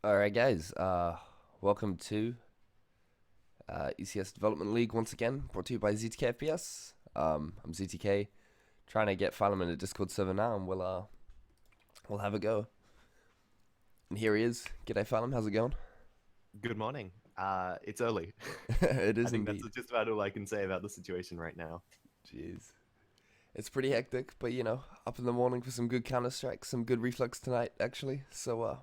Alright guys, welcome to ECS Development League once again, brought to you by ZTKFPS. I'm ZTK, trying to get Phylum in a Discord server now, and we'll have a go. And here he is. G'day Phylum, how's it going? Good morning. It's early. It I is think that's indeed. just about all I can say about the situation right now. Jeez. It's pretty hectic, but up in the morning for some good Counter-Strike, some good Reflex tonight actually. So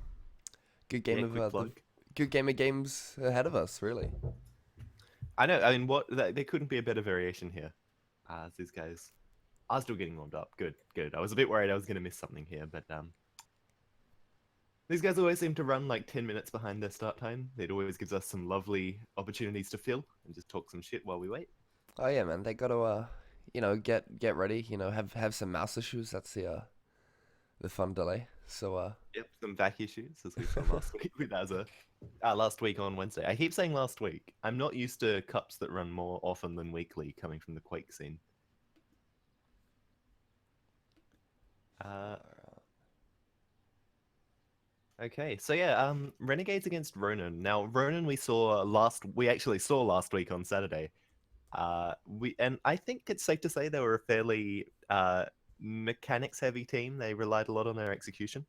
good game Yeah, of quick the plug. good game of games ahead of us, really. I know. I mean, there couldn't be a better variation here. These guys are still getting warmed up. Good, good. I was a bit worried I was going to miss something here, but these guys always seem to run like 10 minutes behind their start time. It always gives us some lovely opportunities to fill and just talk some shit while we wait. Oh yeah, man, they gotta get ready. Have some mouse issues. That's the fun delay. So Yep, some back issues as we saw last week with Azza. Last week on Wednesday. I keep saying last week. I'm not used to cups that run more often than weekly coming from the Quake scene. Uh, okay, so yeah, Renegades against Ronin. Now, Ronin we actually saw last week on Saturday. And I think it's safe to say they were a fairly mechanics heavy team. They relied a lot on their execution.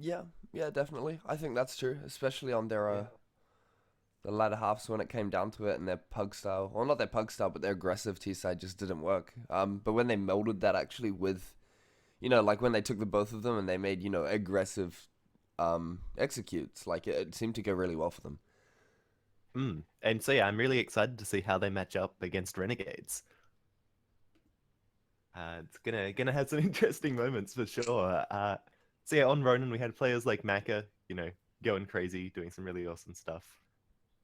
yeah, yeah, definitely. I think that's true, especially on their Yeah. the latter halves when it came down to it, and their pug style, well, not their pug style, but their aggressive T side just didn't work. But when they melded that actually with, like when they took the both of them and they made aggressive executes, like it seemed to go really well for them. And so yeah, I'm really excited to see how they match up against Renegades. It's gonna have some interesting moments for sure. So yeah, on Ronin we had players like Maka, going crazy, doing some really awesome stuff.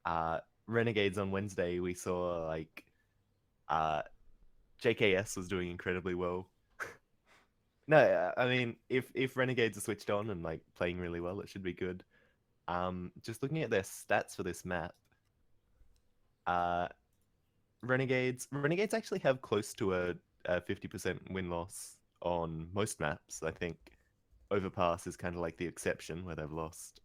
Uh, Renegades on Wednesday we saw like uh, JKS was doing incredibly well. No, I mean if Renegades are switched on and like playing really well, it should be good. Just looking at their stats for this map, uh, Renegades actually have close to a 50% win loss on most maps. I think Overpass is kind of like the exception where they've lost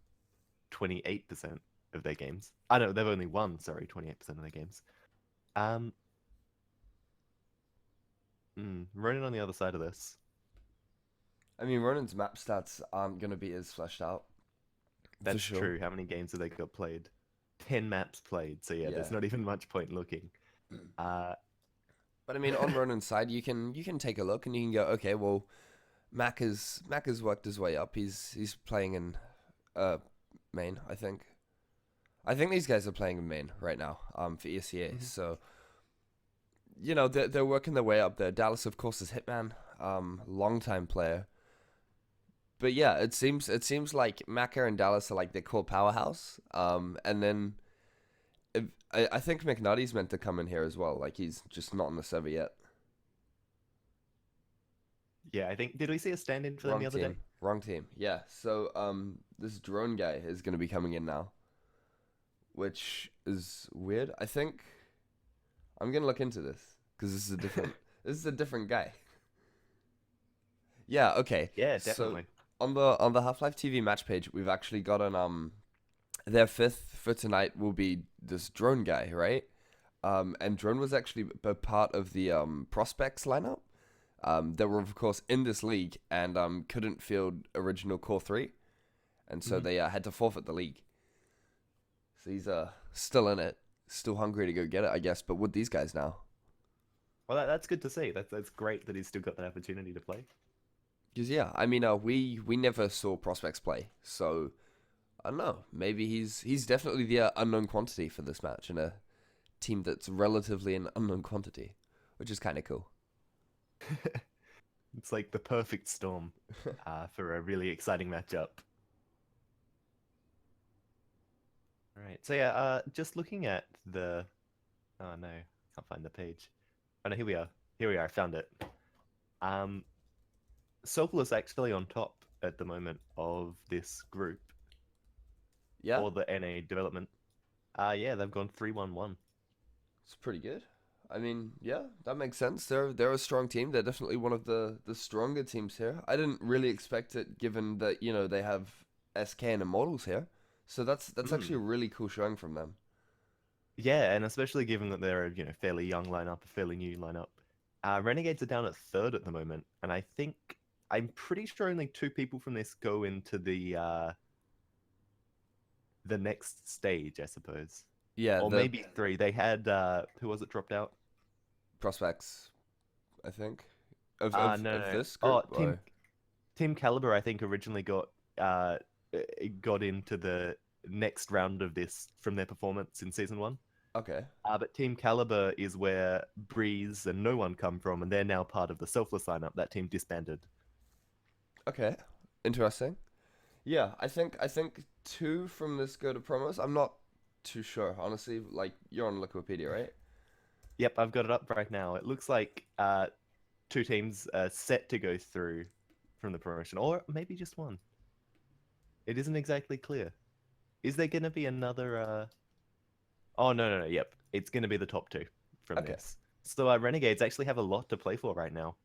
28% of their games. I know they've only won, sorry, 28% of their games. Um, Ronin on the other side of this. I mean, Ronin's map stats aren't gonna be as fleshed out for That's sure. true. How many games have they got played? 10 maps played. So yeah, Yeah. there's not even much point looking. Uh, But I mean, on Ronin's side, you can take a look and you can go, okay, well, Mac has worked his way up. He's playing in uh main, I think. I think these guys are playing in main right now, for ECA. mhm. So they're working their way up there. Dallas, of course, is Hitman, longtime player. But yeah, it seems like Maka and Dallas are like their core powerhouse. And then I think McNutty's meant to come in here as well. Like he's just not on the server yet. Yeah, I think, did we see a stand in for them Wrong the other day? team. Wrong team. Yeah. So this drone guy is gonna be coming in now, which is weird. I think I'm gonna look into this because this is a different this is a different guy. Yeah. Okay. Yeah, So definitely. on the Half Life TV match page, we've actually got an their fifth for tonight will be this drone guy, right? And drone was actually a part of the prospects lineup. That were of course in this league and couldn't field original core three, and so Mhm. they had to forfeit the league. So he's still in it, still hungry to go get it, I guess. But with these guys now, Well, that's good to see. That's great that he's still got that opportunity to play. because yeah, I mean, we never saw prospects play, so I don't know. Maybe he's definitely the unknown quantity for this match in a team that's relatively an unknown quantity, which is kind of cool. It's like the perfect storm for a really exciting matchup. All right. So yeah, just looking at the. Oh no, can't find the page. Oh no, here we are. Here we are. I found it. Um, Sokol is actually on top at the moment of this group Yeah, for the NA development. Yeah, they've gone 3-1-1. it's pretty good. I mean, yeah, that makes sense. They're a strong team. They're definitely one of the stronger teams here. I didn't really expect it, given that they have SK and Immortals here. So that's actually a Mm. really cool showing from them. Yeah, and especially given that they're a fairly young lineup, a fairly new lineup. Renegades are down at third at the moment, and I'm pretty sure only two people from this go into the next stage, I suppose, Yeah, or the maybe three. They had who was it dropped out? prospects, I think, No, of no. this Oh, group. Or Team Caliber, I think, originally got into the next round of this from their performance in season one. okay, But Team Caliber is where Breeze and No One come from, and they're now part of the Selfless lineup. That team disbanded. okay, interesting. Yeah, I think two from this go to promos. I'm not too sure, honestly. Like you're on Wikipedia, right? Yep, I've got it up right now. It looks like two teams are set to go through from the promotion, or maybe just one. It isn't exactly clear. Is there going to be another? Oh no, no, no. Yep, it's going to be the top two from Okay. this. So Renegades actually have a lot to play for right now.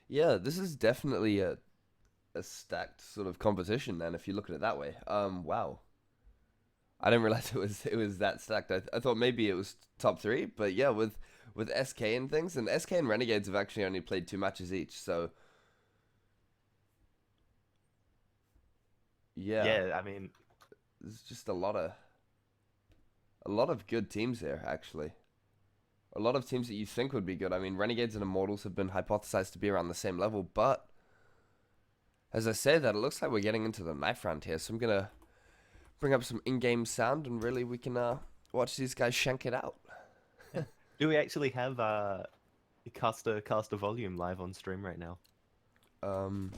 Yeah, this is definitely a stacked sort of competition. Then, if you look at it that way, wow, I didn't realize it was that stacked. I thought maybe it was top three, but yeah, with SK and things, and SK and Renegades have actually only played 2 matches each, so yeah, Yeah, I mean, there's just a lot of good teams here actually. A lot of teams that you think would be good. I mean, Renegades and Immortals have been hypothesized to be around the same level, but as I say that, it looks like we're getting into the knife round here. So I'm gonna bring up some in-game sound, and really we can watch these guys shank it out. do we actually have caster volume live on stream right now? Um,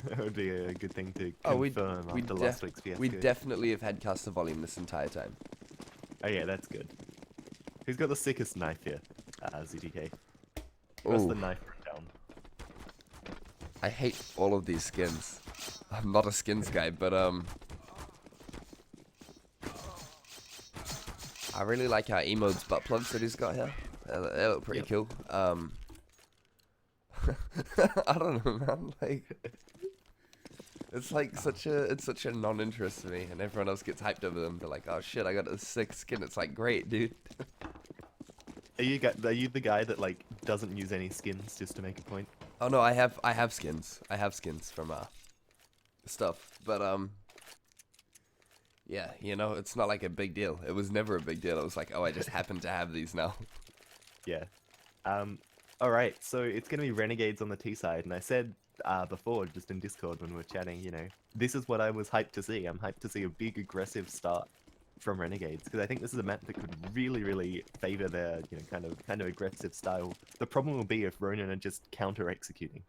That would be a good thing to oh, confirm after last week's fiasco. we definitely have had caster volume this entire time. Oh yeah, that's good. Who's got the sickest knife here? ZTK. What's the Oh, knife down? I hate all of these skins. I'm not a skins guy, but I really like our emotes butt plugs that he's got here. They look pretty Yep. cool. I don't know, man. Like, it's like such a non-interest to me, and everyone else gets hyped over them. They're like, "Oh shit, I got a sick skin." It's like, great, dude. Are you the guy that like doesn't use any skins just to make a point? Oh no, I have skins. I have skins from stuff, but yeah, it's not like a big deal. It was never a big deal. It was like, oh, I just happen to have these now. Yeah. All right. So it's gonna be Renegades on the T side, and I said before, just in Discord when we were chatting, this is what I was hyped to see. I'm hyped to see a big aggressive start from Renegades because I think this is a map that could really, really favor their kind of aggressive style. The problem will be if Ronin are just counter executing.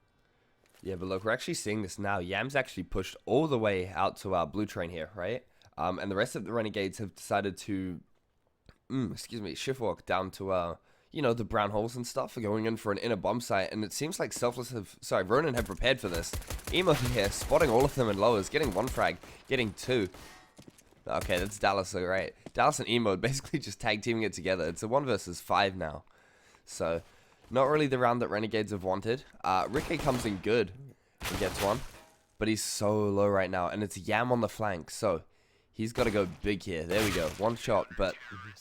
Yeah, but look, we're actually seeing this now. Yam's actually pushed all the way out to our blue train here, right? And the rest of the Renegades have decided to, shift walk down to, the brown holes and stuff, going in for an inner bomb site. And it seems like Ronin have prepared for this. Emo here, spotting all of them in lowers, getting one frag, getting two. Okay, that's Dallas, all right. Dallas and Emo basically just tag teaming it together. It's a 1 versus 5 now. So, not really the round that Renegades have wanted. Ricky comes in good and gets one, but he's so low right now, and it's Yam on the flank, so he's got to go big here. There we go. One shot, but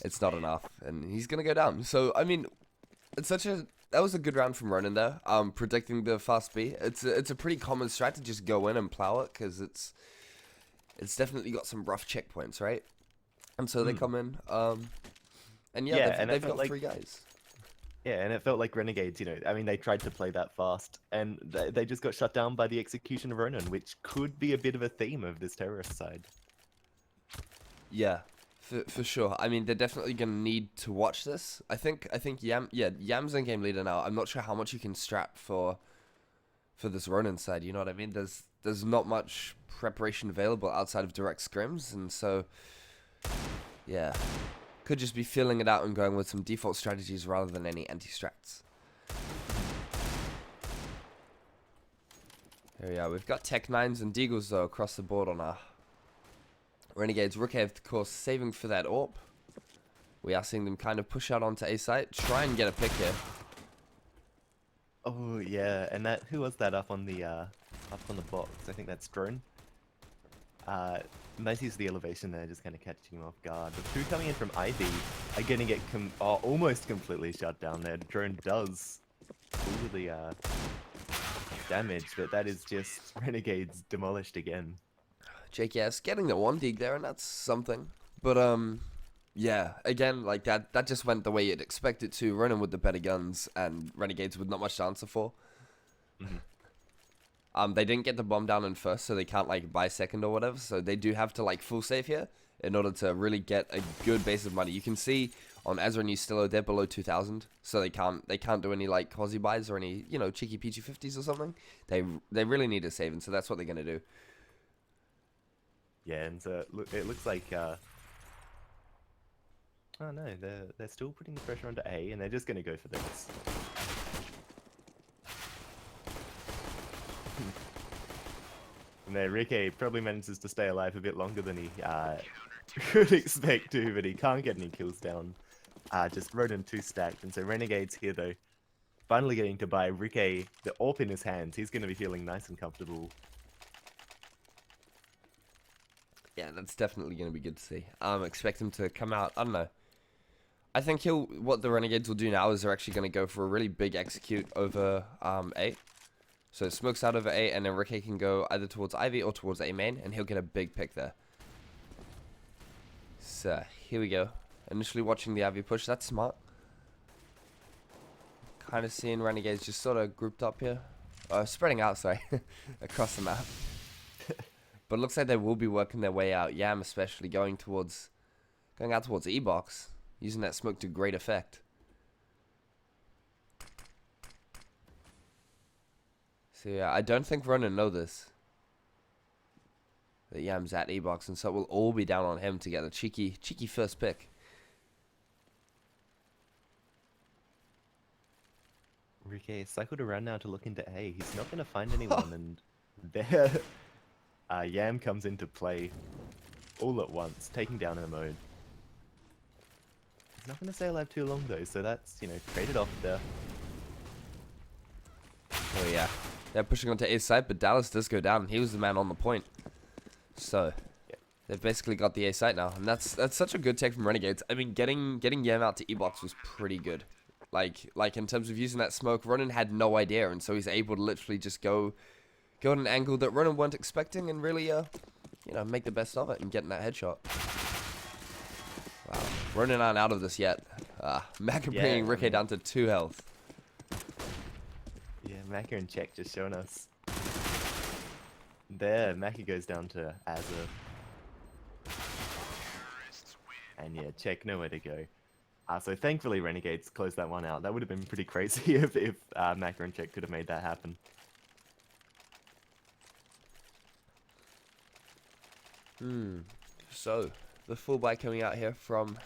it's not enough, and he's going to go down. So, I mean, that was a good round from Ronin there, predicting the fast B. It's a pretty common strat to just go in and plow it, because it's definitely got some rough checkpoints, right? And so they come in, and yeah, they've got like 3 guys. Yeah, and it felt like Renegades, I mean, they tried to play that fast, and they just got shut down by the execution of Ronin, which could be a bit of a theme of this terrorist side. Yeah, for sure. I mean, they're definitely gonna need to watch this. I think Yam's in game leader now. I'm not sure how much you can strap for this Ronin side. You know what I mean? There's not much preparation available outside of direct scrims, and so yeah, could just be filling it out and going with some default strategies rather than any anti-strats. Here we are. We've got Tech 9s and Deagles though across the board on our Renegades. Rookie, of course, saving for that AWP. We are seeing them kind of push out onto A site, try and get a pick here. Oh yeah, and who was that up on the box? I think that's Drone. Nice use of the elevation there, just kind of catching him off guard. The two coming in from Ivy are going to get almost completely shut down there. Drone does all of the damage, but that is just Renegades demolished again. JKS getting the 1 dig there, and that's something. But, yeah, again, like that just went the way you'd expect it to. Ronin with the better guns, and Renegades with not much to answer for. They didn't get the bomb down in first, so they can't, like, buy second or whatever. So they do have to, like, full save here in order to really get a good base of money. You can see on Ezra and Ustillo, they're below 2,000, so they can't do any, like, quasi buys or any, you know, cheeky peachy 50s or something. They really need to save, and so that's what they're gonna do. Yeah, and so it looks like oh no, they're still putting the pressure onto A, and they're just gonna go for this. And then Ricky probably manages to stay alive a bit longer than he could expect to, but he can't get any kills down. Just Ronin 2 stacked, and so Renegades here though, finally getting to buy Ricky the AWP in his hands. He's going to be feeling nice and comfortable. Yeah, that's definitely going to be good to see. Expect him to come out, I don't know. I think what the Renegades will do now is they're actually going to go for a really big execute over A. So smokes out over A, and then Ricky can go either towards Ivy or towards A main, and he'll get a big pick there. So, here we go. Initially watching the Ivy push, that's smart. Kind of seeing Renegades just sort of grouped up here. Spreading out, sorry, across the map. But it looks like they will be working their way out. Yam especially going out towards E-box, using that smoke to great effect. So yeah, I don't think Ronin know this. That Yam's at E-box, and so it will all be down on him to get the cheeky first pick. Ricky cycled around now to look into A. He's not going to find anyone, and there Yam comes into play all at once, taking down her mode. He's not going to stay alive too long though, so that's, you know, traded off there. Oh yeah, they're pushing onto A's side, but Dallas does go down. He was the man on the point. So, yeah, they've basically got the A site now, and that's such a good take from Renegades. I mean, getting Yam out to E-box was pretty good. Like in terms of using that smoke, Ronin had no idea, and so he's able to literally just go at an angle that Ronin weren't expecting, and really, you know, make the best of it and getting that headshot. Wow, Ronin aren't out of this yet. Maka bringing Ricky down to 2 health. Yeah, Maka and Check just showing us. There, Maka goes down to Azza. And yeah, Check nowhere to go. So thankfully Renegades closed that one out. That would have been pretty crazy if Maka and Check could have made that happen. So, the full buy coming out here from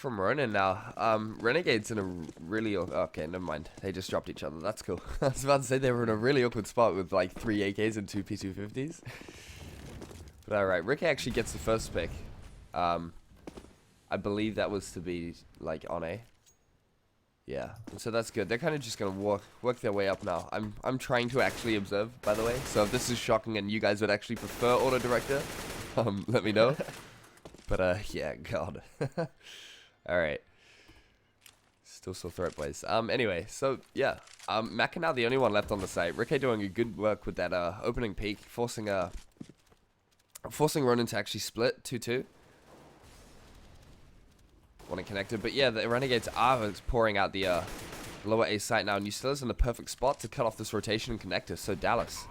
Ronin now. Renegades in a really... Okay, never mind. They just dropped each other. That's cool. I was about to say they were in a really awkward spot with like 3 AKs and 2 P250s. But alright, Ricky actually gets the first pick. I believe that was to be like on A. Yeah, and so that's good. They're kind of just gonna work their way up now. I'm trying to actually observe, by the way. So if this is shocking and you guys would actually prefer auto director, let me know. But yeah, God. All right. Still sore throat, boys. Anyway, so yeah, Maka now the only one left on the site. Ricky doing a good work with that opening peak, forcing Ronin to actually split 2-2. Want to connect it, but yeah, the Renegades are pouring out the lower A site now, and Ustillo's in the perfect spot to cut off this rotation and connect us. So Dallas,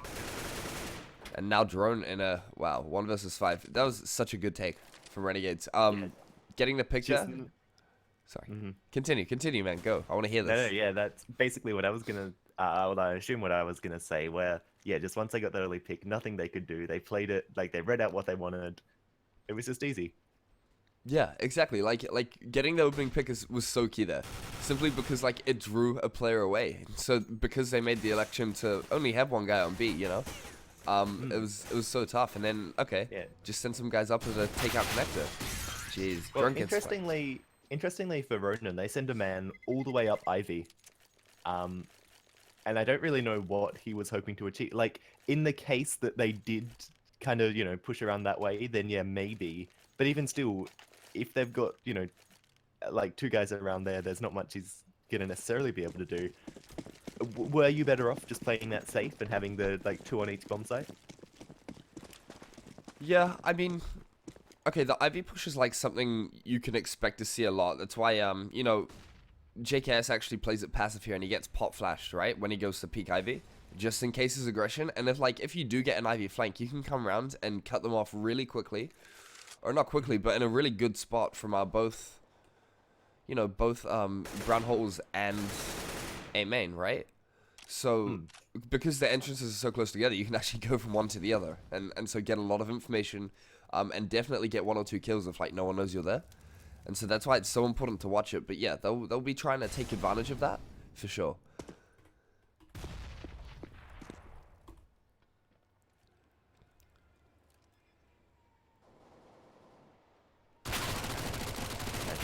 and now Drone in a 1 versus 5. That was such a good take from Renegades. Getting the picture. Sorry. Continue, man. Go. I want to hear this. No, yeah, that's basically what I was gonna. Well, I assume what I was gonna say. Where yeah, just once they got the early pick, nothing they could do. They played it like they read out what they wanted. It was just easy. Yeah, exactly. Like getting the opening pick was so key there, simply because like it drew a player away. So because they made the election to only have 1 guy on B, you know, it was so tough. And then just send some guys up as a takeout connector. Jeez. Well, interestingly for Ronin, they send a man all the way up Ivy, and I don't really know what he was hoping to achieve. Like, in the case that they did kind of, push around that way, then yeah, maybe. But even still, if they've got, like 2 guys around there, there's not much he's gonna necessarily be able to do. Were you better off just playing that safe and having the, like, 2 on each bomb site? Yeah, I mean, okay, the Ivy push is like something you can expect to see a lot. That's why, JKS actually plays it passive here and he gets pot flashed, right? When he goes to peek Ivy, just in case his aggression. And if you do get an Ivy flank, you can come around and cut them off really quickly. Or not quickly, but in a really good spot from both Brown Holes and A main, right? So, because the entrances are so close together, you can actually go from one to the other. And so get a lot of information, and definitely get 1 or 2 kills if, like, no one knows you're there. And so that's why it's so important to watch it. But yeah, they'll be trying to take advantage of that, for sure.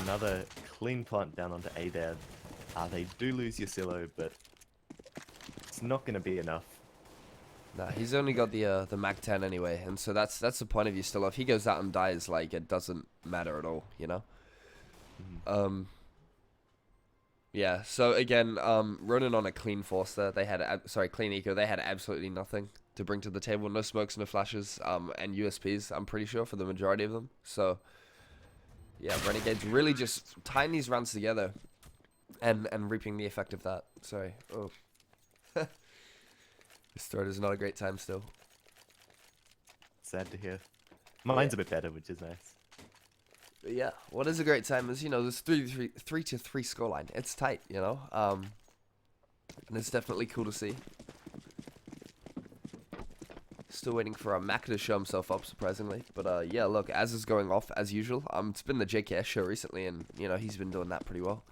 Another clean plant down onto A there. They do lose your silo, but it's not going to be enough. Nah, he's only got the Mag 10 anyway, and so that's the point of you still. If he goes out and dies, like, it doesn't matter at all, you know? Yeah, so again, Ronin on a clean force there. They had, clean eco. They had absolutely nothing to bring to the table. No smokes, no flashes, and USPs, I'm pretty sure, for the majority of them. So, yeah, Renegades really just tying these rounds together and reaping the effect of that. Sorry. Oh. This throat is not a great time still. Sad to hear. Mine's a bit better, which is nice. But yeah, what is a great time is, this 3-3 scoreline. It's tight, and it's definitely cool to see. Still waiting for Maka to show himself up, surprisingly. But yeah, look, Az is going off as usual. It's been the JKS show recently, and he's been doing that pretty well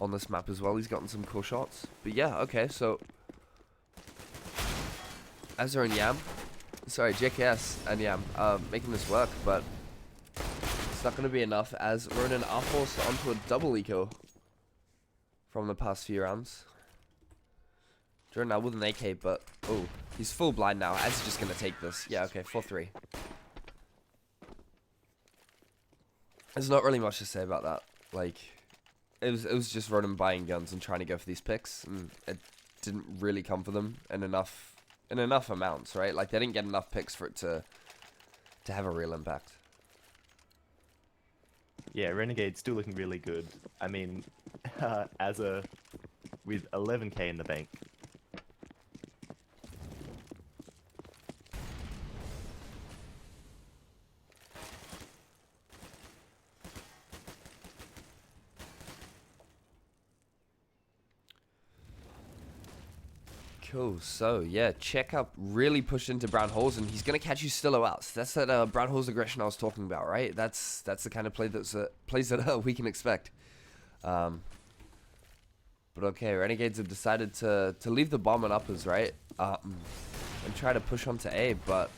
on this map as well. He's gotten some cool shots. But yeah, okay, so Azza and Yam, JKS and Yam, making this work, but it's not going to be enough as Ronin are forced onto a double eco from the past few rounds. Jordan now with an AK, but oh, he's full blind now. Az is just going to take this. Yeah, okay, 4-3. There's not really much to say about that. Like, it was just Ronin buying guns and trying to go for these picks, and it didn't really come for them in enough amounts, right? Like, they didn't get enough picks for it to have a real impact. Yeah, Renegade's still looking really good. I mean, with 11k in the bank. Cool, so yeah, check up really pushed into Brown Holes, and he's gonna catch you still out. So that's that Brown Holes aggression I was talking about, right? That's the kind of play plays that we can expect. But okay, Renegades have decided to leave the bomb and uppers, right? And try to push onto A, but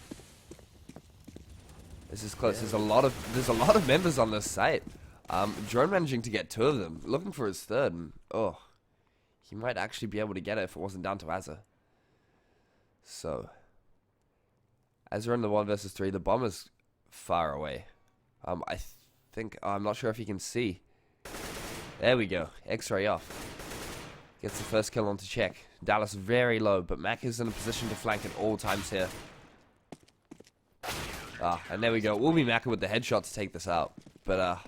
this is close. There's a lot of members on this site. Drone managing to get 2 of them, looking for his 3rd, and oh, he might actually be able to get it if it wasn't down to Azza. So, Azza in the 1 versus 3. The bomb is far away. I think I'm not sure if you can see. There we go. X-ray off. Gets the first kill onto check. Dallas very low, but Mac is in a position to flank at all times here. And there we go. We'll be Maka with the headshot to take this out. But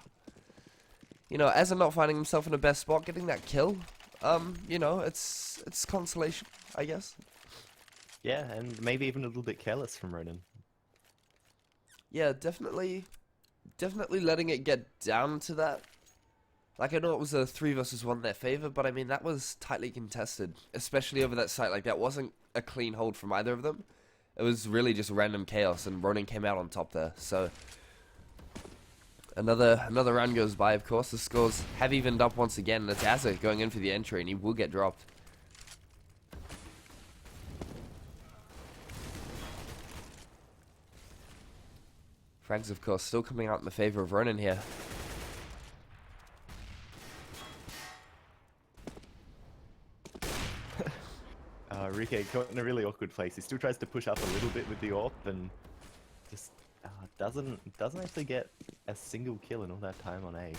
Azza not finding himself in the best spot, getting that kill. It's consolation, I guess. Yeah, and maybe even a little bit careless from Ronin. Yeah, definitely letting it get down to that. Like, I know it was a 3 versus 1 in their favor, but I mean, that was tightly contested, especially over that site. Like, that wasn't a clean hold from either of them. It was really just random chaos, and Ronin came out on top there. So, another round goes by, of course. The scores have evened up once again, and it's Azza going in for the entry, and he will get dropped. Frags, of course, still coming out in the favor of Ronin here. Rike caught in a really awkward place. He still tries to push up a little bit with the AWP and just doesn't actually get a single kill in all that time on A.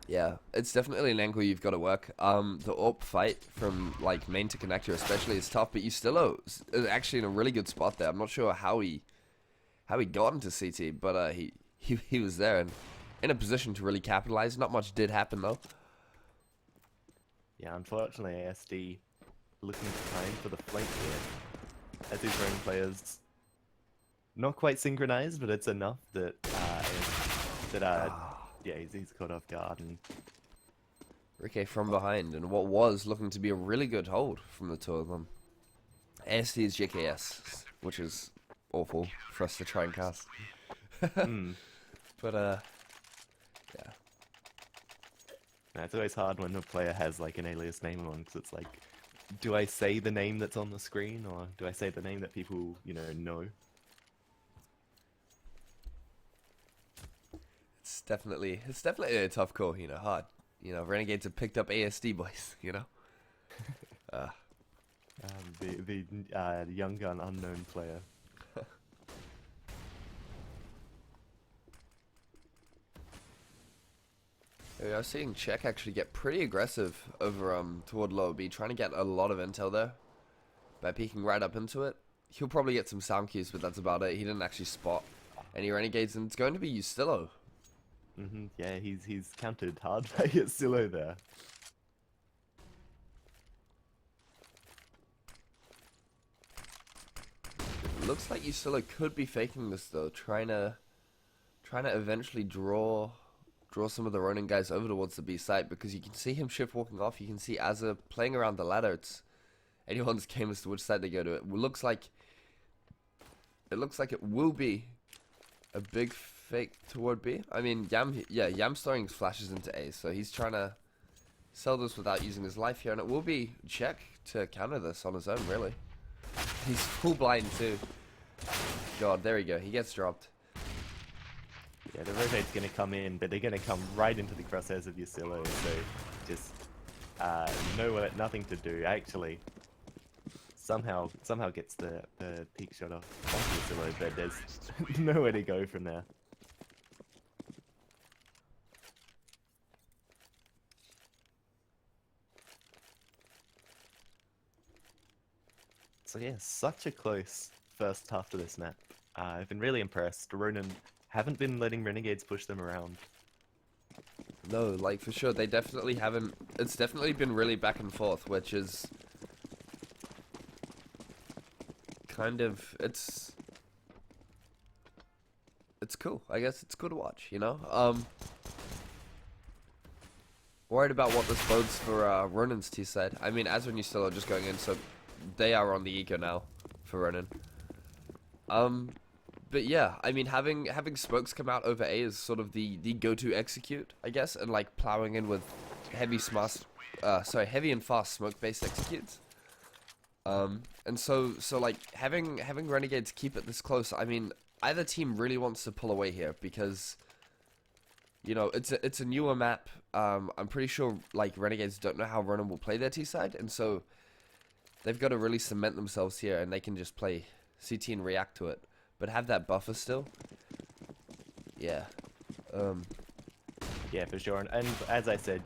Yeah, it's definitely an angle you've got to work. The AWP fight from like main to connector especially is tough, but you still is actually in a really good spot there. I'm not sure how he got into CT, but he was there and in a position to really capitalize. Not much did happen though. Yeah, unfortunately, ASD looking time for the flank here. As his own players, not quite synchronized, but it's enough that yeah, he's caught off guard. And Rike from behind, and what was looking to be a really good hold from the two of them. ASD is JKS, which is awful for us to try and cast. But yeah. It's always hard when a player has like an alias name on, because it's like, do I say the name that's on the screen, or do I say the name that people, know? It's definitely a tough call, hard. Renegades have picked up ASD boys, The young gun unknown player. I was seeing Czech actually get pretty aggressive over toward low B, trying to get a lot of intel there by peeking right up into it. He'll probably get some sound cues, but that's about it. He didn't actually spot any Renegades, and it's going to be Ustillo. Yeah, he's countered hard by Ustillo there. It looks like Ustillo could be faking this though, trying to eventually draw some of the Ronin guys over towards the B site, because you can see him shift walking off. You can see Azza playing around the ladder. It's anyone's game as to which side they go to. It looks like it will be a big fake toward B. I mean, Yam's throwing flashes into A, so he's trying to sell this without using his life here, and it will be Czech to counter this on his own, really. He's full blind too. God, there we go. He gets dropped. Yeah, the rotate's gonna come in, but they're gonna come right into the crosshairs of Ustillo, so just nothing to do. Actually, somehow gets the peak shot off Ustillo, but there's nowhere to go from there. So yeah, such a close first half to this map. I've been really impressed. Ronin haven't been letting Renegades push them around. No, like for sure, they definitely haven't. It's definitely been really back and forth, which is kind of it's cool. I guess it's cool to watch, Worried about what this bodes for Ronin's T side. I mean, as when you still are just going in, so they are on the eco now for Ronin. But yeah, I mean, having smokes come out over A is sort of the go-to execute, I guess, and like plowing in with heavy and fast smoke-based executes. And so like having Renegades keep it this close. I mean, either team really wants to pull away here because it's a newer map. I'm pretty sure like Renegades don't know how Ronin will play their T side, and so they've got to really cement themselves here, and they can just play CT and react to it. But have that buffer still. Yeah. Yeah, for sure. And as I said,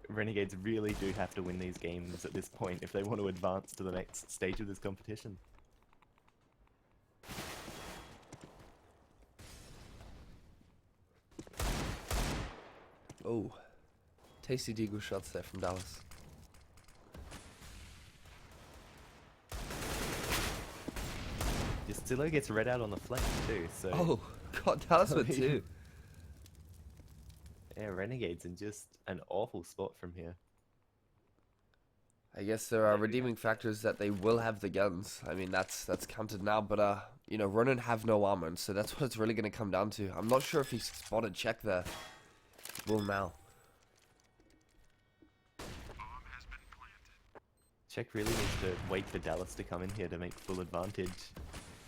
Renegades really do have to win these games at this point if they want to advance to the next stage of this competition. Oh. Tasty deagle shots there from Dallas. Ustillo gets read out on the flank too, so... Oh, God, Dallas with two. Yeah, Renegades in just an awful spot from here. I guess there are redeeming factors that they will have the guns. I mean, that's counted now, but Ronin have no armor, and so that's what it's really going to come down to. I'm not sure if he spotted Czech there. Will now. Czech really needs to wait for Dallas to come in here to make full advantage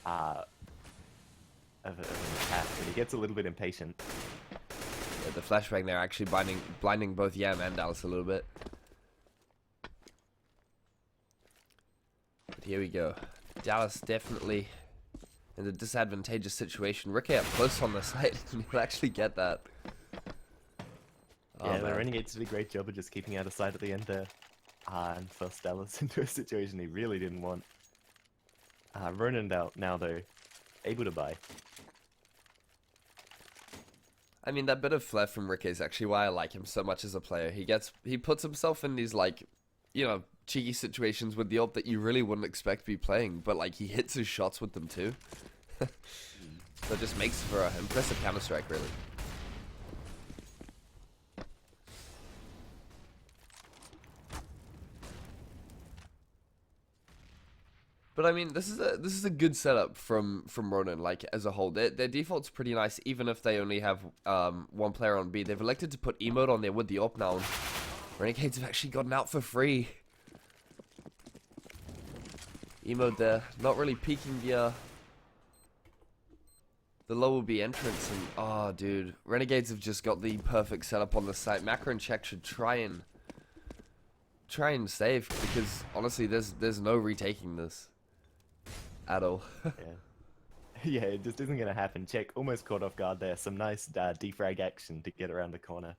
of an attack, but he gets a little bit impatient. Yeah, the flashbang there actually blinding both Yam and Dallas a little bit. here we go. Dallas definitely in a disadvantageous situation. Ricky up close on the side, and he'll actually get that. Yeah, the Renegades did a great job of just keeping out of sight at the end there. And forced Dallas into a situation he really didn't want. Ronin now, though, able to buy. I mean, that bit of flair from Ricky is actually why I like him so much as a player. He puts himself in these, like, you know, cheeky situations with the ult that you really wouldn't expect to be playing, but, like, he hits his shots with them too. So it just makes for an impressive counter-strike, really. But I mean, this is a good setup from Ronin, like, as a whole. Their default's pretty nice, even if they only have one player on B. They've elected to put emote on there with the op now. Renegades have actually gotten out for free. Emote there, not really peeking the lower B entrance, and oh dude, Renegades have just got the perfect setup on the site. Macro and Check should try and save, because honestly there's no retaking this at all. Yeah, it just isn't gonna happen. Check almost caught off guard there. Some nice defrag action to get around the corner.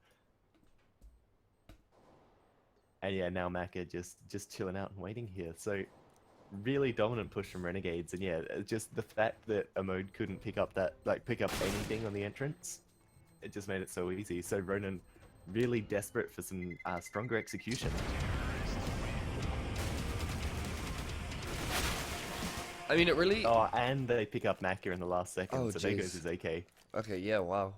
And yeah, now Maka just chilling out and waiting here. So really dominant push from Renegades, and yeah, just the fact that a mode couldn't pick up anything on the entrance, it just made it so easy. So Ronin really desperate for some stronger execution. I mean, it really... Oh, and they pick up Maka in the last second, Oh, so there goes jeez. his AK. Okay, yeah, wow.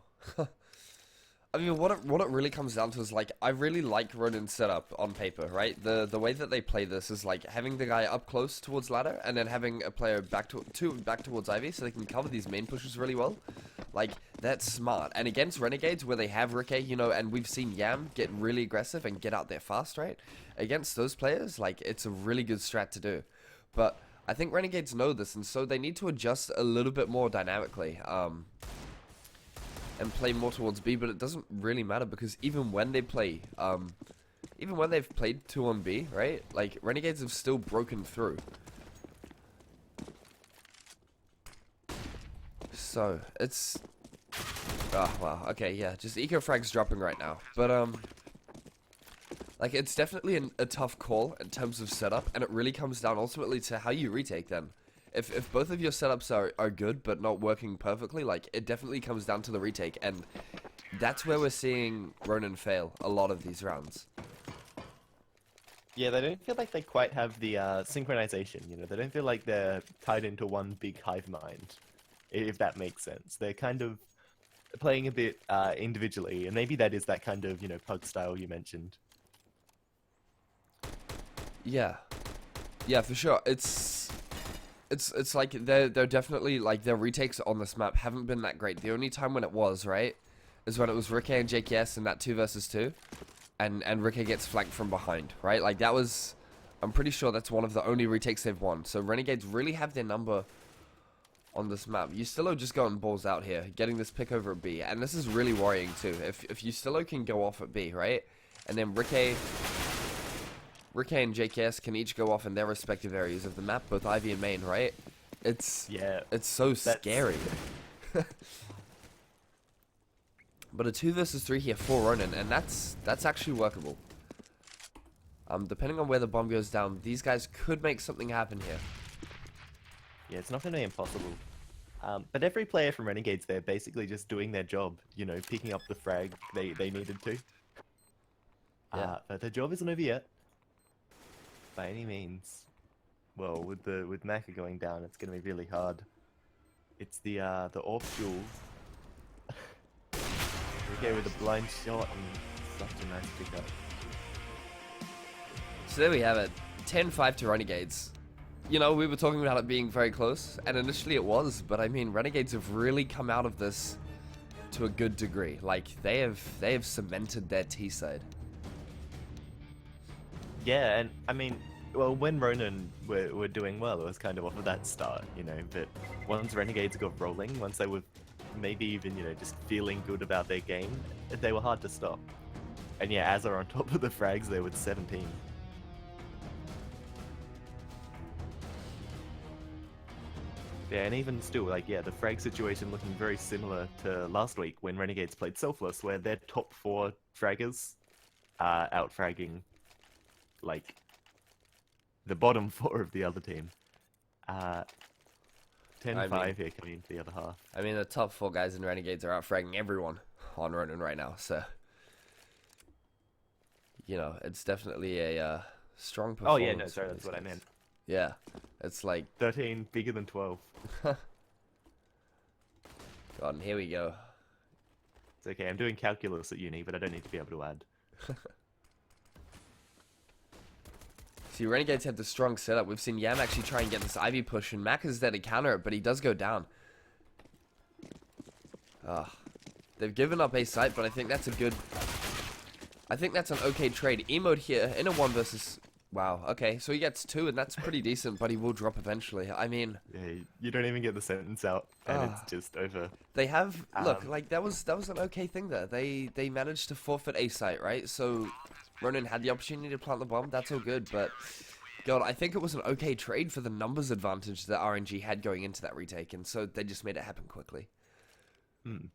I mean, what it really comes down to is, like, I really like Ronin's setup on paper, right? The way that they play this is, like, having the guy up close towards ladder, and then having a player back towards Ivy, so they can cover these main pushes really well. Like, that's smart. And against Renegades, where they have Ricky, you know, and we've seen Yam get really aggressive and get out there fast, right? Against those players, like, it's a really good strat to do. But I think Renegades know this, and so they need to adjust a little bit more dynamically. And play more towards B, but it doesn't really matter, because even when they play, even when they've played 2 on B, right, like, Renegades have still broken through. So, it's... Oh, wow, okay, yeah, just eco frags dropping right now, but, like, it's definitely a tough call in terms of setup, and it really comes down ultimately to how you retake them. If both of your setups are good but not working perfectly, like, it definitely comes down to the retake, and that's where we're seeing Ronin fail a lot of these rounds. Yeah, they don't feel like they quite have the synchronization, you know, they don't feel like they're tied into one big hive mind, if that makes sense. They're kind of playing a bit individually, and maybe that is that kind of, you know, pug style you mentioned. Yeah. Yeah, for sure. It's like they're definitely, like, their retakes on this map haven't been that great. The only time when it was, right, is when it was Ricky and JKS in that 2 versus 2, and Ricky gets flanked from behind, right? Like, that was, I'm pretty sure that's one of the only retakes they've won. So Renegades really have their number on this map. Yustillo just going balls out here, getting this pick over at B, and this is really worrying too. If Yustillo can go off at B, right, and then Ricky and JKS can each go off in their respective areas of the map, both Ivy and main, right? It's so scary. But a 2 versus 3 here for Ronin, and that's actually workable. Depending on where the bomb goes down, these guys could make something happen here. Yeah, it's not going to be impossible. But every player from Renegades, they're basically just doing their job, you know, picking up the frag they needed to. Yeah. But the job isn't over yet. By any means. Well, with Maka going down, it's going to be really hard. It's the off duel. Okay, with a blind shot and such a nice pickup. So there we have it. 10-5 to Renegades. You know, we were talking about it being very close, and initially it was, but I mean, Renegades have really come out of this to a good degree. Like, they have cemented their T side. Yeah, and I mean, well, when Ronin were doing well, it was kind of off of that start, you know, but once Renegades got rolling, once they were maybe even, you know, just feeling good about their game, they were hard to stop. And yeah, Azar on top of the frags there with 17. Yeah, and even still, like, yeah, the frag situation looking very similar to last week when Renegades played Selfless, where their top 4 fraggers are out-fragging, like, the bottom 4 of the other team. 10-5 here coming into the other half. I mean, the top 4 guys in Renegades are out fragging everyone on Ronin right now, so... You know, it's definitely a strong performance. Oh, yeah, no, sorry, that's what I meant. Yeah, it's like... 13, bigger than 12. God, and here we go. It's okay, I'm doing calculus at uni, but I don't need to be able to add. See, Renegades had the strong setup. We've seen Yam actually try and get this Ivy push, and Mac is there to counter it, but he does go down. They've given up a site, but I think that's a good... I think that's an okay trade. Emote here in a 1 versus... Wow, okay, so he gets 2, and that's pretty decent, but he will drop eventually. I mean... Yeah, you don't even get the sentence out, and it's just over. They have... Look, like, that was an okay thing there. They managed to forfeit a site, right? So, Ronin had the opportunity to plant the bomb. That's all good, but... God, I think it was an okay trade for the numbers advantage that RNG had going into that retake, and so they just made it happen quickly. Hmm.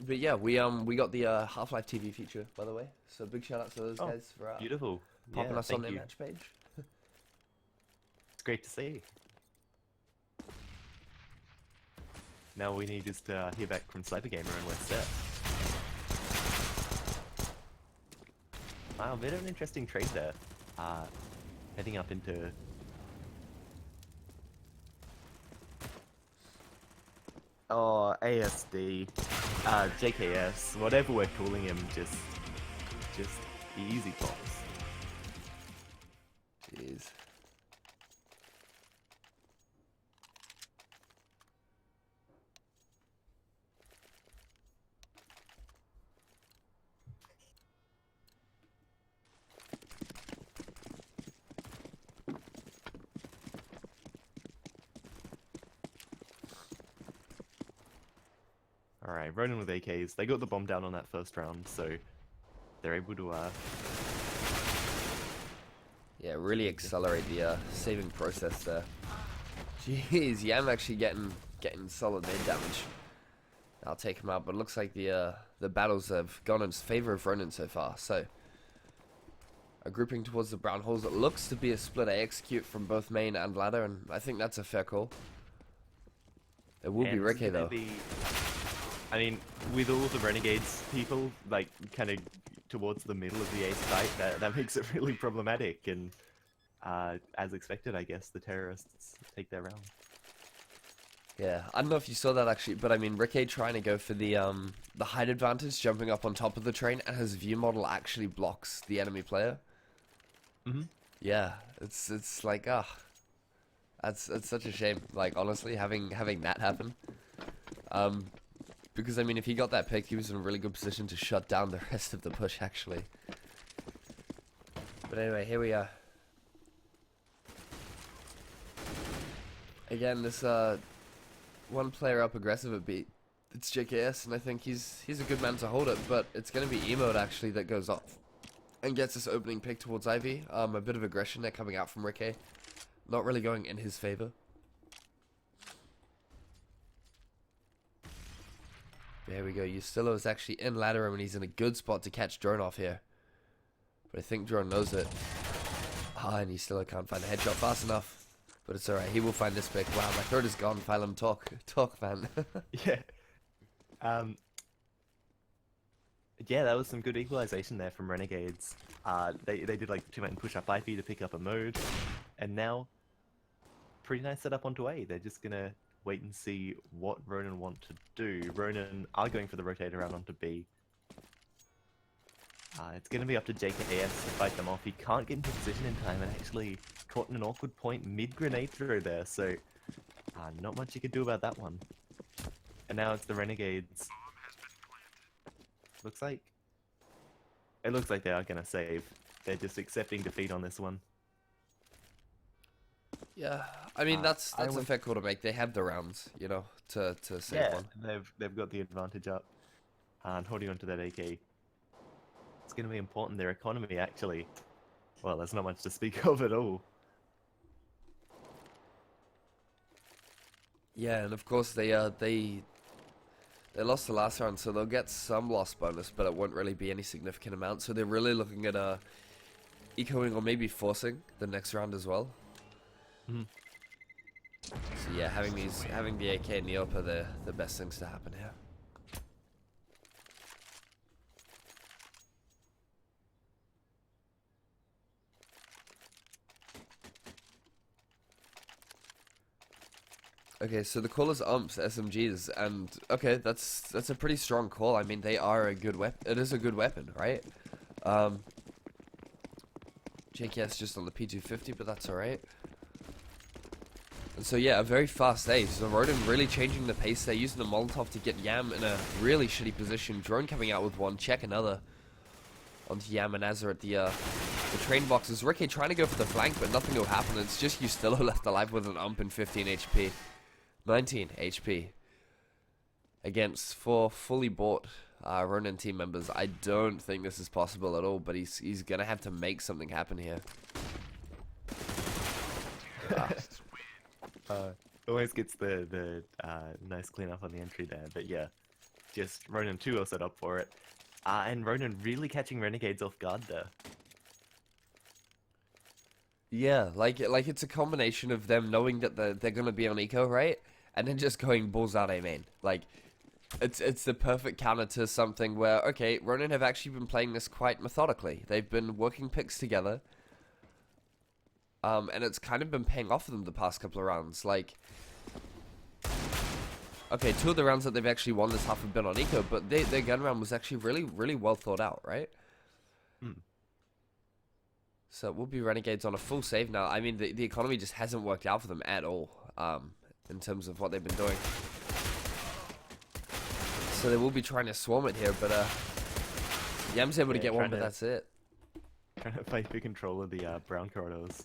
But yeah, we got the Half-Life TV feature, by the way. So big shout out to those guys for beautiful. popping Yeah, us on thank their you. match page. It's great to see. Now we need just to hear back from Cybergamer and we're set. Wow, a bit of an interesting trade there. Heading up into... Oh, ASD, JKS, whatever we're calling him, just easy pops. Jeez. Alright, Ronin with AKs. They got the bomb down on that first round, so they're able to Yeah, really accelerate the saving process there. Jeez, yeah, I'm actually getting solid mid damage. I'll take him out, but it looks like the battles have gone in favor of Ronin so far. So, a grouping towards the brown holes. It looks to be a split A execute from both main and ladder, and I think that's a fair call. It will be Ricky though. I mean, with all the Renegades people, like, kind of towards the middle of the A site, that makes it really problematic, and as expected, I guess, the terrorists take their round. Yeah, I don't know if you saw that actually, but I mean, Ricky trying to go for the height advantage, jumping up on top of the train, and his view model actually blocks the enemy player. Mm-hmm. Yeah, it's like, that's such a shame. Like, honestly, having that happen. Because, I mean, if he got that pick, he was in a really good position to shut down the rest of the push, actually. But anyway, here we are. Again, this, one player up aggressive at beat. It's JKS, and I think he's a good man to hold it, but it's going to be Emote, actually, that goes off. And gets this opening pick towards Ivy. A bit of aggression there coming out from Ricky. Not really going in his favor. There we go. Yustillo is actually in ladder room, and he's in a good spot to catch Drone off here. But I think Drone knows it. And Yustillo can't find a headshot fast enough. But it's alright. He will find this pick. Wow, my throat is gone. Phylum, talk, man. Yeah. Yeah, that was some good equalization there from Renegades. They did like 2-man push-up IP to pick up a mode. And now, pretty nice setup onto A. They're just going to wait and see what Ronin want to do. Ronin are going for the rotate around onto B. It's going to be up to JKS to fight them off. He can't get into position in time and actually caught in an awkward point mid-grenade throw there. So, not much you could do about that one. And now it's the Renegades. It looks like they are going to save. They're just accepting defeat on this one. Yeah, I mean, that's a fair call to make. They have the rounds, you know, to save one. They've got the advantage up. And holding on to that AK. It's going to be important. Their economy, actually, well, there's not much to speak of at all. Yeah, and of course they lost the last round, so they'll get some loss bonus, but it won't really be any significant amount. So they're really looking at ecoing or maybe forcing the next round as well. Mm-hmm. So yeah, having the AK and the AWP are the best things to happen here. Okay, so the call is umps, SMGs, and okay, that's a pretty strong call. I mean, they are a good weapon. It is a good weapon, right? JKS just on the P250, but that's alright. And so yeah, a very fast A. So RONIN really changing the pace. They're using the Molotov to get Yam in a really shitty position. Drone coming out with one, check another onto Yam and Azza at the train boxes. Ricky trying to go for the flank, but nothing will happen. It's just Ustillo left alive with an ump and 15 HP. 19 HP against 4 fully bought RONIN team members. I don't think this is possible at all, but he's gonna have to make something happen here. Always gets the nice cleanup on the entry there, but yeah, just RONIN 2 are set up for it, and RONIN really catching Renegades off guard there. Yeah, like it's a combination of them knowing that they're gonna be on eco, right? And then just going balls out A main. Like, it's the perfect counter to something where, okay, RONIN have actually been playing this quite methodically. They've been working picks together. And it's kind of been paying off for them the past couple of rounds. Like, okay, 2 of the rounds that they've actually won this half have been on eco, but their gun round was actually really, really well thought out, right? So it will be Renegades on a full save now. I mean, the economy just hasn't worked out for them at all, in terms of what they've been doing. So they will be trying to swarm it here, but Yam's able to get one, but that's it. Trying to fight for control of the brown corridors.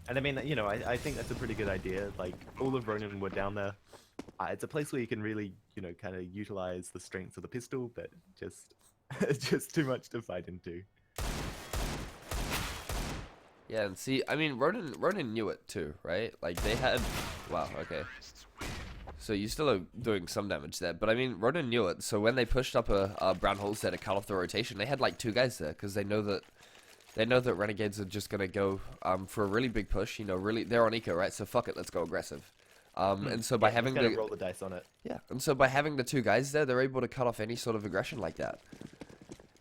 And I mean, you know, I think that's a pretty good idea. Like, all of RONIN were down there. It's a place where you can really, you know, kind of utilize the strengths of the pistol, but just too much to fight into. Yeah, and see, I mean, RONIN knew it too, right? Like, they had... Wow, okay. So you're still doing some damage there, but I mean, RONIN knew it, so when they pushed up a brown hole set to cut off the rotation, they had like 2 guys there, because they know that Renegades are just gonna go for a really big push. You know, really, they're on eco, right? So fuck it, let's go aggressive. And so by having the roll the dice on it. Yeah, and so by having the 2 guys there, they're able to cut off any sort of aggression like that.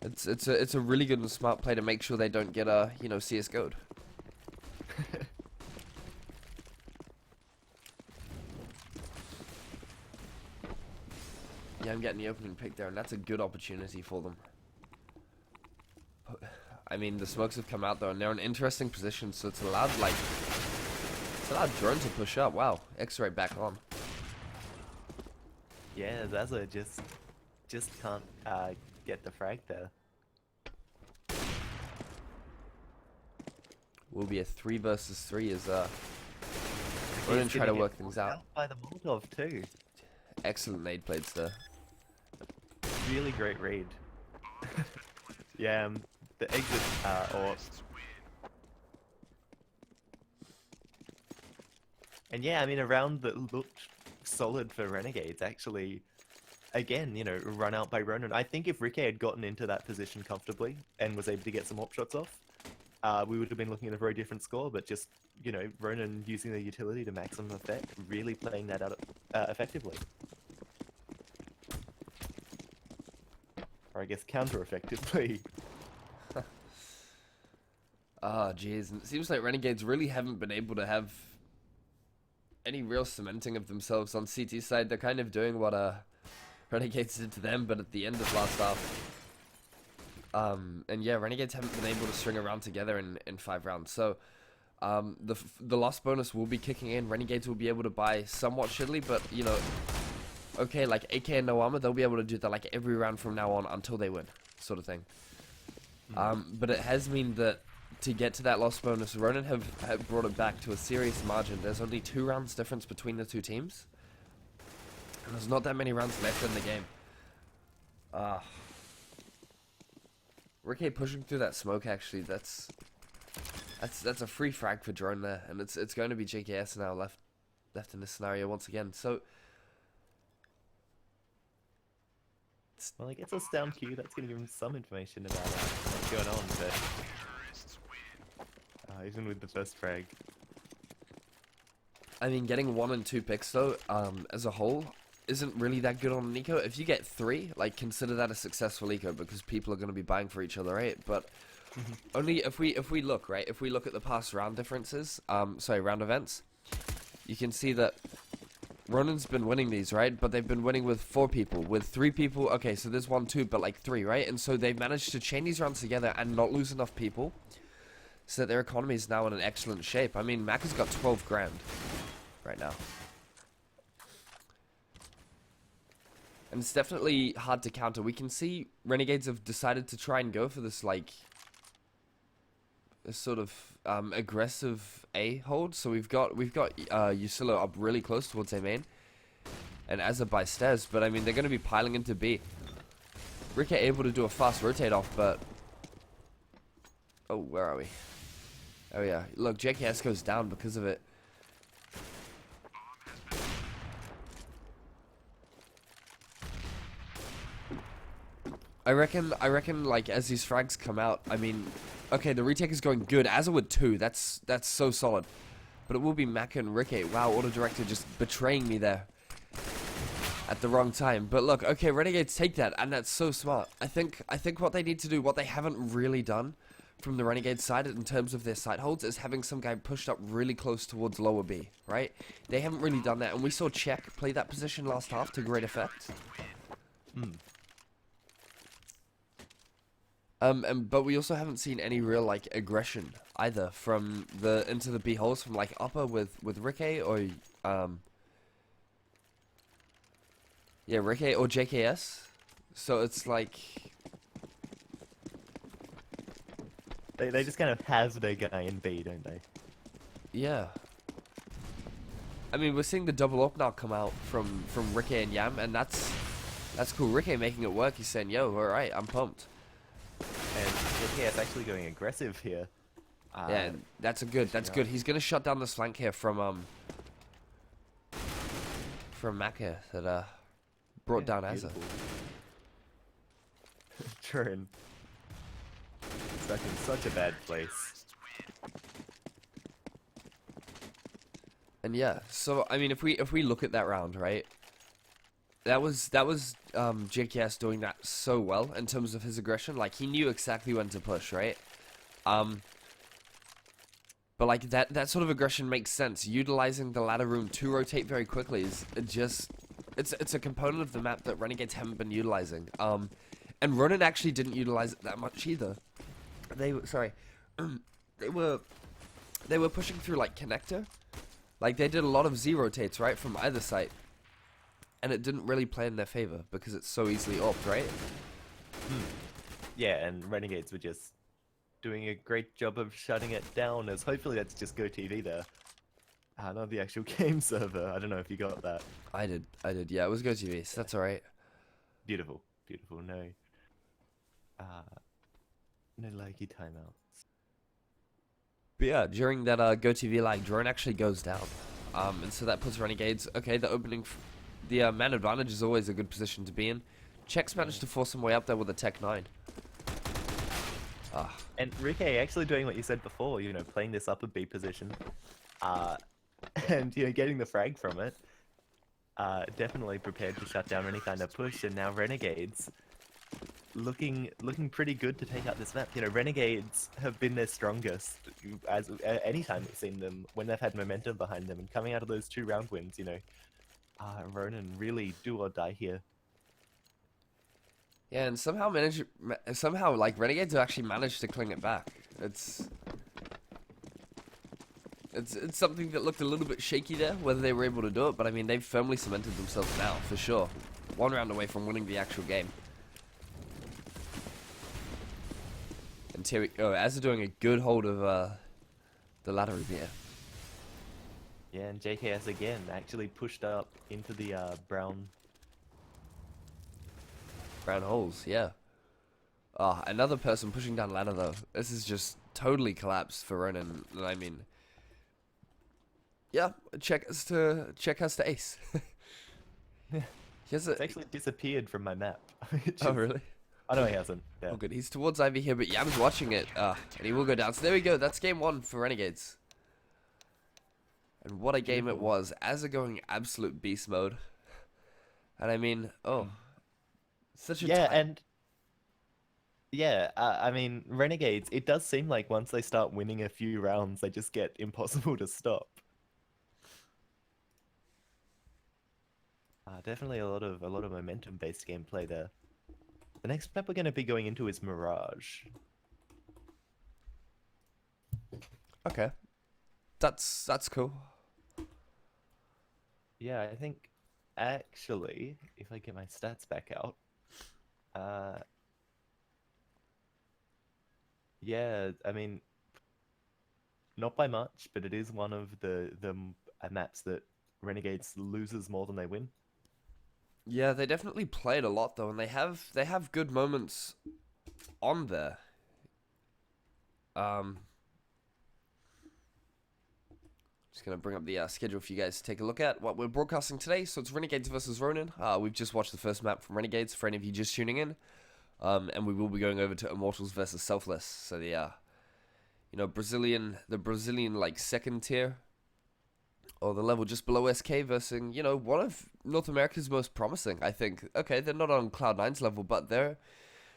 It's a really good and smart play to make sure they don't get you know, CS go'd. Yeah, I'm getting the opening pick there, and that's a good opportunity for them. I mean, the smokes have come out though, and they're in an interesting position, so it's allowed drone to push up. Wow, X-ray back on. Yeah, Zaza just can't get the frag there. Will be a 3 versus 3 as we're gonna try to work things out. By the Molotov too. Excellent nade plates there. Really great raid. Yeah, the exit or. And yeah, I mean, a round that looked solid for Renegades, actually, again, you know, run out by RONIN. I think if Ricky had gotten into that position comfortably and was able to get some op shots off, we would have been looking at a very different score, but just, you know, RONIN using the utility to maximum effect, really playing that out effectively. Or I guess counter-effectively. Ah, jeez. And it seems like Renegades really haven't been able to have any real cementing of themselves on CT side. They're kind of doing what Renegades did to them, but at the end of last half. And yeah, Renegades haven't been able to string around together in 5 rounds. So the loss bonus will be kicking in. Renegades will be able to buy somewhat shittily, but you know, okay, like AK and no armor, they'll be able to do that like every round from now on until they win, sort of thing. But it has meant that to get to that loss bonus, RONIN have brought it back to a serious margin. There's only 2 rounds difference between the 2 teams. And there's not that many rounds left in the game. Ah. Ricky pushing through that smoke, actually, that's a free frag for drone there, and it's going to be JKS now left in this scenario once again. So well, he gets us down Q. That's going to give him some information about what's going on. But even with the first frag, I mean, getting 1 and 2 picks though, as a whole, isn't really that good on an eco. If you get 3, like, consider that a successful eco because people are going to be buying for each other, right? But only if we look, right? If we look at the past round differences, round events, you can see that Ronin's been winning these, right? But they've been winning with 4 people, with 3 people. Okay, so there's 1, 2, but like 3, right? And so they've managed to chain these rounds together and not lose enough people, so that their economy is now in an excellent shape. I mean, Mac has got 12 grand right now. And it's definitely hard to counter. We can see Renegades have decided to try and go for this, like, this sort of aggressive A hold. So we've got Yusilo up really close towards A main, and Azza by stairs. But I mean, they're going to be piling into B. Ricky able to do a fast rotate off, but oh, where are we? Oh yeah, look, JKS goes down because of it. I reckon, like, as these frags come out, I mean, okay, the retake is going good. Azza with 2, that's so solid. But it will be Maka and Ricky. Wow, auto-director just betraying me there at the wrong time. But look, okay, Renegades take that, and that's so smart. I think what they need to do, what they haven't really done from the Renegade side in terms of their side holds, is having some guy pushed up really close towards lower B, right? They haven't really done that, and we saw Czech play that position last half to great effect. But we also haven't seen any real, like, aggression either from into the B holes from, like, upper with Ricky or yeah, Ricky or JKS. So it's like they just kind of have their guy in B, don't they? yeah. I mean, we're seeing the double up now come out from Ricky and Yam, and that's cool. Ricky making it work. He's saying, "Yo, all right, I'm pumped." And yeah, it's actually going aggressive here. Yeah, that's good. He's gonna shut down this flank here from Maka that brought down Azza. Turin stuck in such a bad place. And yeah, so I mean, if we look at that round, right? That was JKS doing that so well in terms of his aggression. Like, he knew exactly when to push, right? But like that sort of aggression makes sense. Utilizing the ladder room to rotate very quickly is it's a component of the map that Renegades haven't been utilizing. And Ronin actually didn't utilize it that much either. They were pushing through, like, connector. Like, they did a lot of Z rotates, right, from either side. And it didn't really play in their favor because it's so easily opt, right? Yeah, and Renegades were just doing a great job of shutting it down, as hopefully that's just GoTV there. Not the actual game server. I don't know if you got that. I did. Yeah, it was GoTV, so that's alright. Beautiful. No laggy timeouts. But yeah, during that GoTV lag, drone actually goes down. And so that puts Renegades, okay, the opening... The man advantage is always a good position to be in. Czech's managed to force some way up there with a Tech 9. And Ricky actually doing what you said before, you know, playing this upper B position. And, you know, getting the frag from it. Definitely prepared to shut down any kind of push. And now Renegades looking pretty good to take out this map. You know, Renegades have been their strongest as any time we've seen them when they've had momentum behind them. And coming out of those 2 round wins, you know, Ronin really do or die here. Yeah, and somehow like Renegades have actually managed to cling it back. It's something that looked a little bit shaky there, whether they were able to do it, but I mean, they've firmly cemented themselves now, for sure. 1 round away from winning the actual game. And here we go, Azza doing a good hold of the ladder here. Yeah, and JKS again actually pushed up into the brown Brown holes, yeah. Another person pushing down ladder though. This is just totally collapsed for Ronin. I mean, yeah, check us to ace. It's actually disappeared from my map. Oh really? Oh no, he hasn't. Yeah. Oh good, he's towards Ivy here, but Yam's watching it. And he will go down. So there we go. That's game 1 for Renegades. And what a game it was. Azza going absolute beast mode. And I mean, such a I mean, Renegades, it does seem like once they start winning a few rounds, they just get impossible to stop. Definitely a lot of momentum-based gameplay there. The next map we're going to be going into is Mirage. Okay. That's cool. Yeah, I think actually, if I get my stats back out, yeah, I mean, not by much, but it is one of the maps that Renegades loses more than they win. Yeah, they definitely played a lot though, and they have good moments on there. Just gonna bring up the schedule for you guys to take a look at what we're broadcasting today. So it's Renegades versus Ronin. We've just watched the first map from Renegades for any of you just tuning in, and we will be going over to Immortals versus Selfless. So the Brazilian like second tier, or the level just below SK versus one of North America's most promising. I think. Okay, they're not on Cloud9's level, but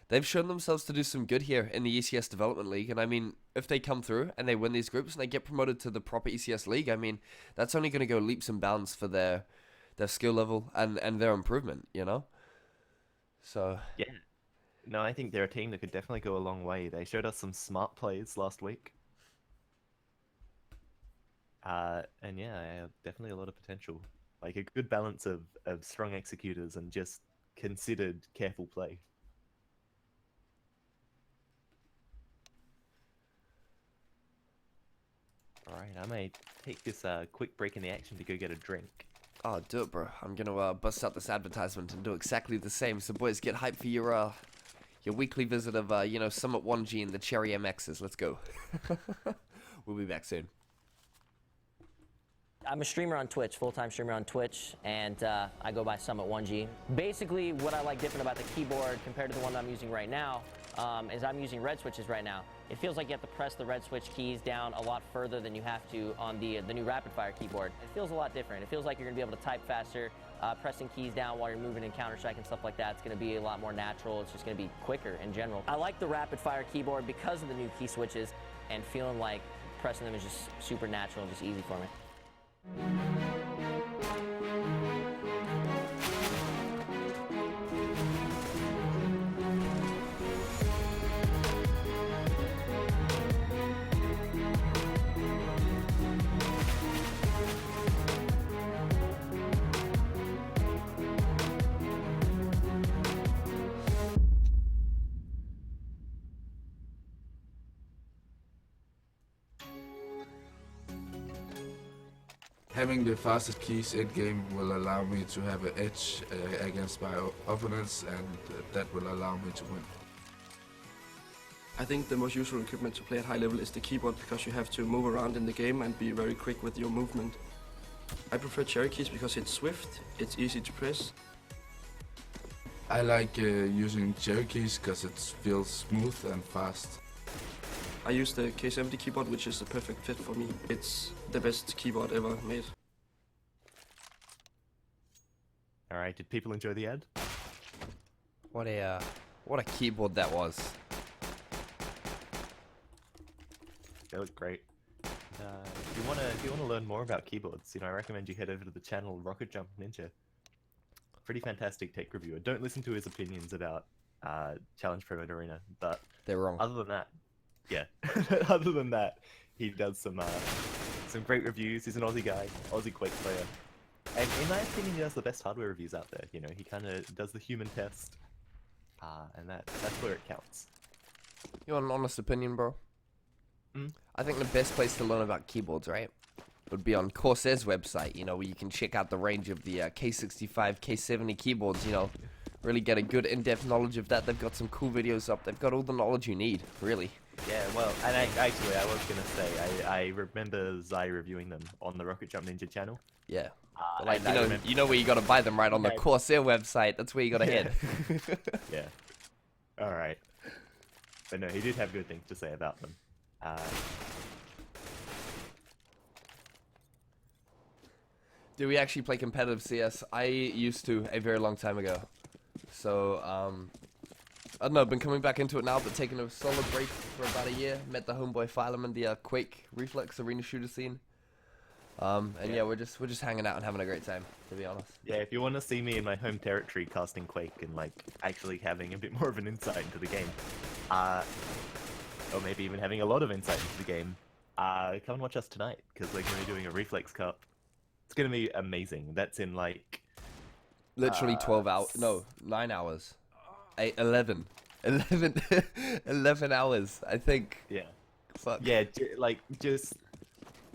they've shown themselves to do some good here in the ECS Development League. And I mean, if they come through and they win these groups and they get promoted to the proper ECS League, I mean, that's only going to go leaps and bounds for their skill level and their improvement, So... Yeah. No, I think they're a team that could definitely go a long way. They showed us some smart plays last week. And yeah, definitely a lot of potential. Like a good balance of strong executors and just considered careful play. Alright, I may take this quick break in the action to go get a drink. Oh, do it, bro. I'm gonna bust out this advertisement and do exactly the same. So, boys, get hyped for your weekly visit of Summit 1G and the Cherry MXs. Let's go. We'll be back soon. I'm a streamer on Twitch, full-time streamer on Twitch, and I go by Summit 1G. Basically, what I like different about the keyboard compared to the one that I'm using right now is I'm using red switches right now. It feels like you have to press the red switch keys down a lot further than you have to on the new rapid-fire keyboard. It feels a lot different. It feels like you're going to be able to type faster, pressing keys down while you're moving in Counter-Strike and stuff like that. It's going to be a lot more natural. It's just going to be quicker in general. I like the rapid-fire keyboard because of the new key switches and feeling like pressing them is just super natural and just easy for me. Having the fastest keys in-game will allow me to have an edge against my opponents, and that will allow me to win. I think the most useful equipment to play at high level is the keyboard, because you have to move around in the game and be very quick with your movement. I prefer cherry keys because it's swift, it's easy to press. I like using cherry keys because it feels smooth and fast. I use the K70 keyboard, which is the perfect fit for me. It's the best keyboard ever made. Alright, did people enjoy the ad? What a keyboard that was. They look great. If you wanna learn more about keyboards, I recommend you head over to the channel Rocket Jump Ninja. Pretty fantastic tech reviewer. Don't listen to his opinions about Challenge Pro Mode Arena, but They're wrong. other than that, yeah. Other than that, he does some great reviews. He's an Aussie guy, Aussie Quake player. And in my opinion, he does the best hardware reviews out there. He kind of does the human test. And that's where it counts. You want an honest opinion, bro? I think the best place to learn about keyboards, right, would be on Corsair's website, where you can check out the range of the K65, K70 keyboards, really get a good in-depth knowledge of that. They've got some cool videos up. They've got all the knowledge you need, really. Yeah, well, and actually, I was gonna say, I remember Zai reviewing them on the Rocket Jump Ninja channel. Yeah. But like, and you know where you gotta buy them, right? On the Yeah. Corsair website. That's where you gotta Yeah. head. Yeah. All right. But no, he did have good things to say about them. Do we actually play competitive CS? I used to a very long time ago. So, I don't know, been coming back into it now, but taking a solid break for about a year. Met the homeboy Phylum in the Quake Reflex arena shooter scene. And yeah, we're just hanging out and having a great time, to be honest. Yeah, if you want to see me in my home territory casting Quake and like actually having a bit more of an insight into the game, or maybe even having a lot of insight into the game, come and watch us tonight because we're going to be doing a Reflex Cup. It's going to be amazing. That's in like Literally 12 hours. No, 9 hours. 11. 11 hours, I think. yeah, Fuck. yeah, like just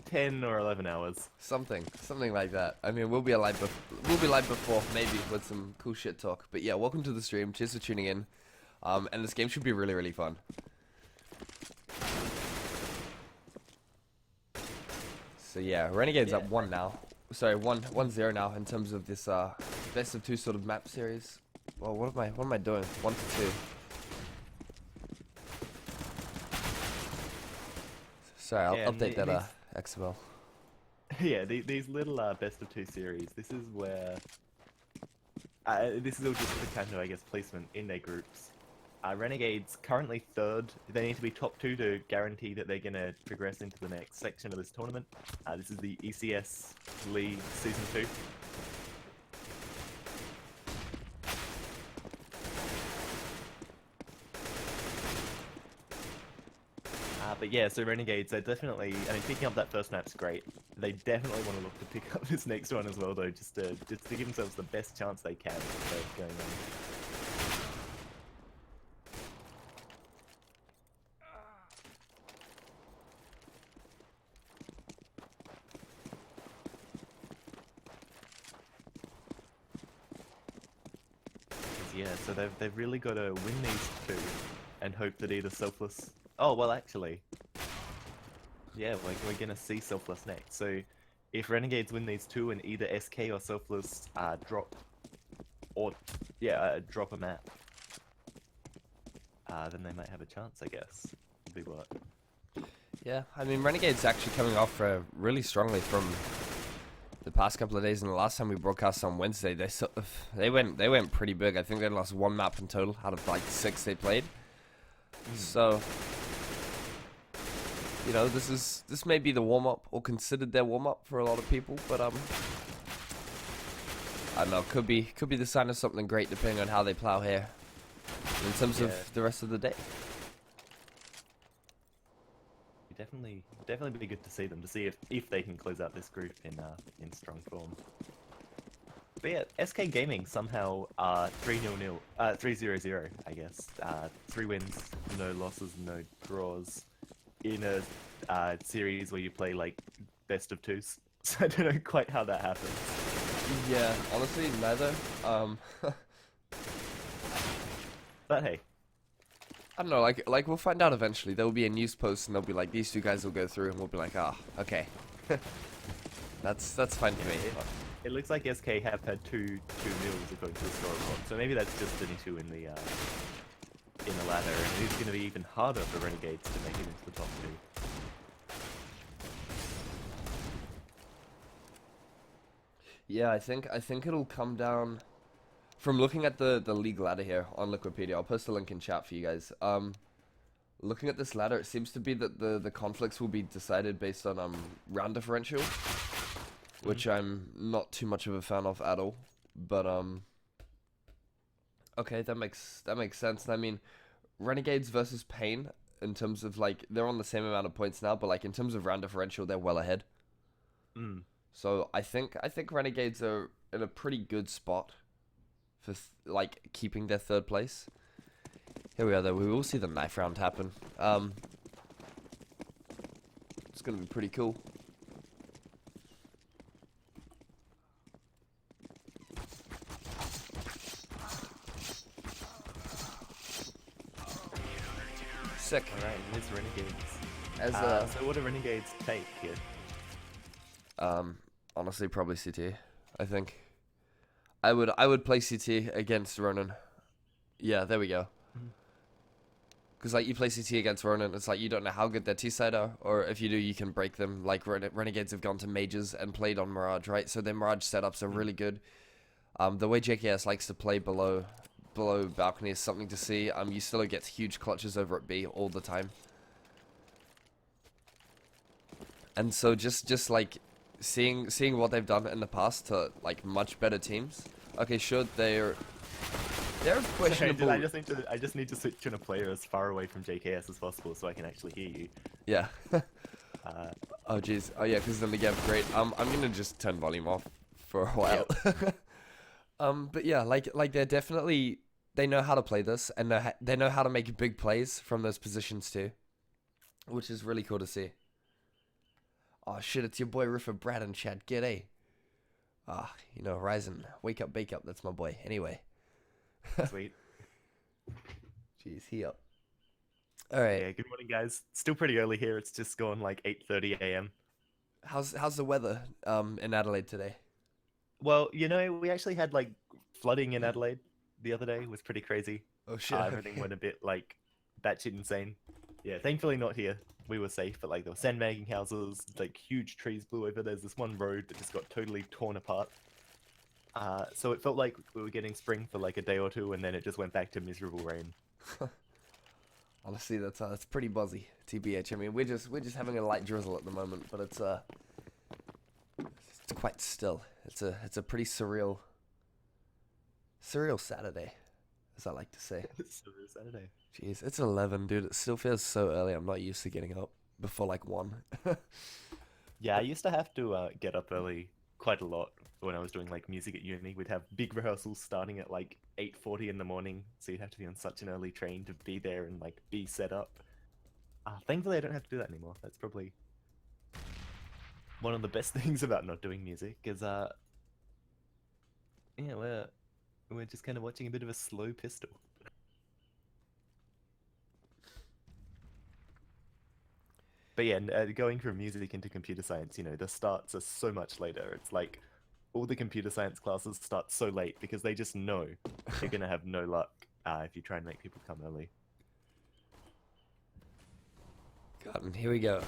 10 or 11 hours. Something like that. I mean, we'll be live before, maybe, with some cool shit talk. But yeah, welcome to the stream. Cheers for tuning in. And this game should be really, really fun. So yeah, Renegade's up 1 now. Sorry, 1-0 now in terms of this best of 2 sort of map series. Well, what am I doing? 1 to 2. Sorry, I'll Yeah, update and that XML. Yeah, these little best of 2 series. This is where this is all just the kind of, I guess, placement in their groups. Renegades currently 3rd. They need to be top 2 to guarantee that they're going to progress into the next section of this tournament. This is the ECS League Season 2. But yeah, so Renegades, they're definitely, I mean, picking up that first map's great. They definitely want to look to pick up this next one as well, though, just to give themselves the best chance they can of going on. Yeah, so they've really got to win these 2 and hope that either Selfless... Oh, well, actually... Yeah, we're going to see Selfless next. So if Renegades win these 2 and either SK or Selfless drop... Or, yeah, drop a map, then they might have a chance, I guess. Would be what? Yeah, I mean, Renegade's actually coming off really strongly from the past couple of days, and the last time we broadcast on Wednesday, they went pretty big. I think they lost 1 map in total out of like 6 they played. So, you know, this may be the warm up, or considered their warm up for a lot of people, but I don't know, could be the sign of something great depending on how they plow here in terms of the rest of the day. Definitely be good to see them, to see if they can close out this group in strong form. But yeah, SK Gaming somehow 3-0-0, 3-0-0, I guess. 3 wins, no losses, no draws in a series where you play like best of 2s. So I don't know quite how that happens. Yeah, honestly, neither. But hey. I don't know, like we'll find out eventually. There will be a news post and they'll be like, these 2 guys will go through, and we'll be like, ah, okay. That's fine for me. It looks like SK have had 2 nils according to the scoreboard, so maybe that's just an issue in the ladder, and it is going to be even harder for Renegades to make it into the top 2. Yeah, I think it'll come down from looking at the league ladder here on Liquipedia. I'll post a link in chat for you guys. Looking at this ladder, it seems to be that the conflicts will be decided based on round differential, which I'm not too much of a fan of at all. But okay, that makes sense. I mean, Renegades versus Pain, in terms of like, they're on the same amount of points now, but like in terms of round differential, they're well ahead. So I think Renegades are in a pretty good spot for like keeping their 3rd place. Here we are, though. We will see the knife round happen. It's gonna be pretty cool. Sick. All right, and it's Renegades. As So what do Renegades take here? honestly, probably CT. I think. I would play CT against Ronin. Yeah, there we go. Because like you play CT against Ronin, it's like you don't know how good their T-side are, or if you do, you can break them. Like Renegades have gone to Mages and played on Mirage, right? So their Mirage setups are really good. The way JKS likes to play below balcony is something to see. Usilla gets huge clutches over at B all the time. And so just like seeing what they've done in the past to like much better teams. Okay, sure, they're questionable. I just need to switch in a player as far away from JKS as possible so I can actually hear you. Yeah. Oh jeez. Oh yeah, because then the game's great. I'm gonna just turn volume off for a while. Yep. But yeah, like they're definitely, they know how to play this, and they know how to make big plays from those positions too, which is really cool to see. Oh shit, it's your boy Ruffer Brad in chat. G'day. You know, Ryzen, wake up, bake up. That's my boy. Anyway. Sweet. Jeez, he up. All right. Yeah, good morning, guys. Still pretty early here. It's just gone like 8:30 a.m. How's the weather in Adelaide today? Well, you know, we actually had like flooding in Adelaide the other day. It was pretty crazy. Oh shit. Everything went a bit like batshit insane. Yeah, thankfully not here. We were safe, but like there were sandbagging houses, like huge trees blew over. There's this one road that just got totally torn apart. So it felt like we were getting spring for like a day or two, and then it just went back to miserable rain. Honestly, that's pretty buzzy. TBH. I mean, we're just having a light drizzle at the moment, but it's quite still. It's a pretty surreal Saturday, as I like to say. Surreal Saturday. Jeez, it's 11, dude. It still feels so early. I'm not used to getting up before like 1. Yeah, I used to have to get up early quite a lot when I was doing like music at uni. We'd have big rehearsals starting at like 8:40 in the morning, so you'd have to be on such an early train to be there and like be set up. Thankfully, I don't have to do that anymore. That's probably one of the best things about not doing music, is yeah, we're just kind of watching a bit of a slow pistol. But yeah, going from music into computer science, you know, the starts are so much later. It's like all the computer science classes start so late because they just know you're going to have no luck if you try and make people come early. God, and here we go.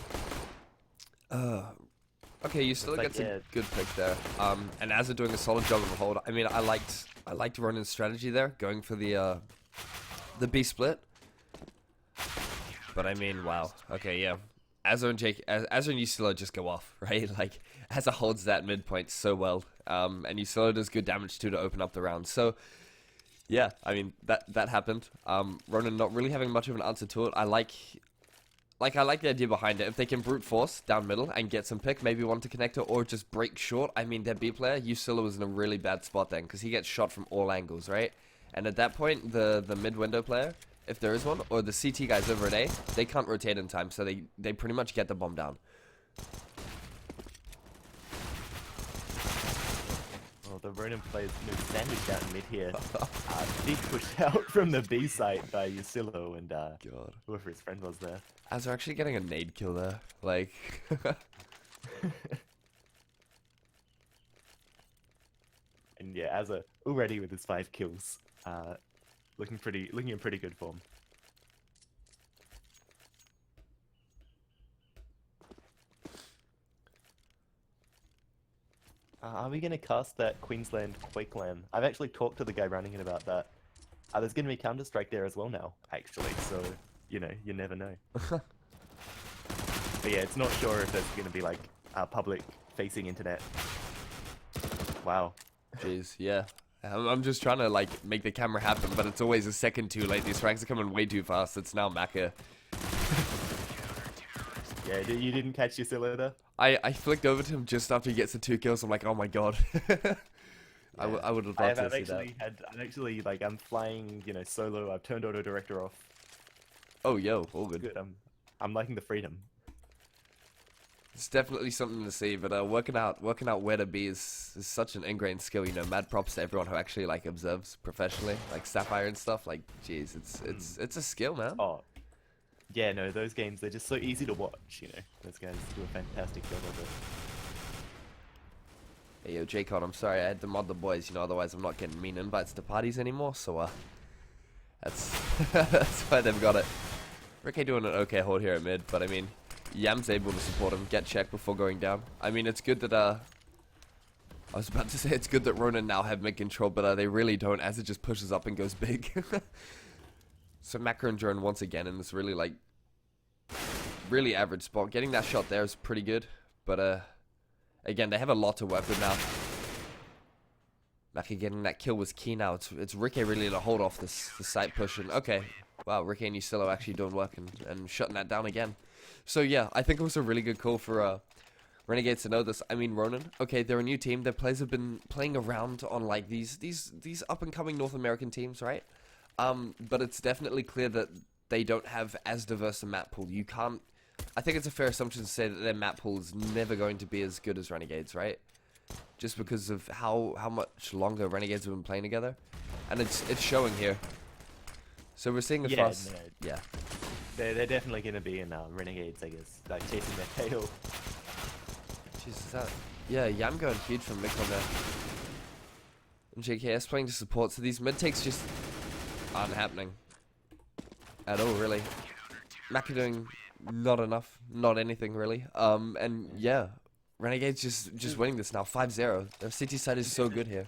Okay, you still Looks get like, a yeah. good pick there. And as doing a solid job of a hold. I mean, I liked Ronin's strategy there, going for the B split. But I mean, wow. Okay, yeah. Azza and Usilla just go off, right? Like, Azza holds that midpoint so well. And Usilla does good damage too to open up the round. So, yeah, I mean, that happened. Ronin not really having much of an answer to it. I like the idea behind it. If they can brute force down middle and get some pick, maybe one to connector, or just break short. I mean, their B player, Usilla, was in a really bad spot then, because he gets shot from all angles, right? And at that point, the mid-window player, if there is one, or the CT guys over at A, they can't rotate in time, so they pretty much get the bomb down. Well, the Ronin players move sandwich out mid here. Big push out from the B site by Usilla and God. whoever his friend was there. As they're actually getting a nade kill there. Like... And yeah, Azza already with his 5 kills. Looking in pretty good form. Are we going to cast that Queensland Quakeland? I've actually talked to the guy running it about that. There's going to be Counter-Strike there as well now, actually, so, you know, you never know. But yeah, it's not sure if there's going to be, like, public-facing internet. Wow. Jeez, yeah. I'm just trying to, like, make the camera happen, but it's always a second too late. These frags are coming way too fast. It's now Maka. Yeah, you didn't catch Usilla there? I flicked over to him just after he gets the 2 kills. I'm like, oh my god. I would have loved to see that. I'm actually, like, I'm flying, you know, solo. I've turned auto director off. Oh, yo, all good. Good. I'm liking the freedom. It's definitely something to see, but working out where to be is such an ingrained skill. You know, mad props to everyone who actually like observes professionally, like Sapphire and stuff. Like, jeez, it's a skill, man. Oh, yeah, no, those games, they're just so easy to watch, you know. Those guys do a fantastic job of it. Hey, yo, J-Con, I'm sorry, I had to mod the boys, you know, otherwise I'm not getting mean invites to parties anymore, so, that's, that's why they've got it. Ricky doing an okay hold here at mid, but I mean, Yam's able to support him, get checked before going down. I mean, it's good that, I was about to say it's good that Ronin now have mid control, but they really don't, as it just pushes up and goes big. So Macro and Drone once again in this really, like, really average spot. Getting that shot there is pretty good, but, again, they have a lot to work with now. Macca getting that kill was key now. It's Ricky really to hold off this site push, and okay. Wow, Ricky and Usilo actually doing work and shutting that down again. So yeah, I think it was a really good call for Renegades to know this. I mean, Ronin, okay, they're a new team. Their players have been playing around on like these up and coming North American teams, right? But it's definitely clear that they don't have as diverse a map pool. You can't. I think it's a fair assumption to say that their map pool is never going to be as good as Renegades, right? Just because of how much longer Renegades have been playing together, and it's showing here. So we're seeing the fast. No, Yeah. They're definitely going to be in Renegades, I guess, like chasing their tail. Jeez, is that? Yeah, Yam going huge from Mikon there. And JKS playing to support, so these mid takes just aren't happening at all, really. Maka doing not enough, not anything really. And yeah, Renegades just winning this now, 5-0. Their city side is so good here.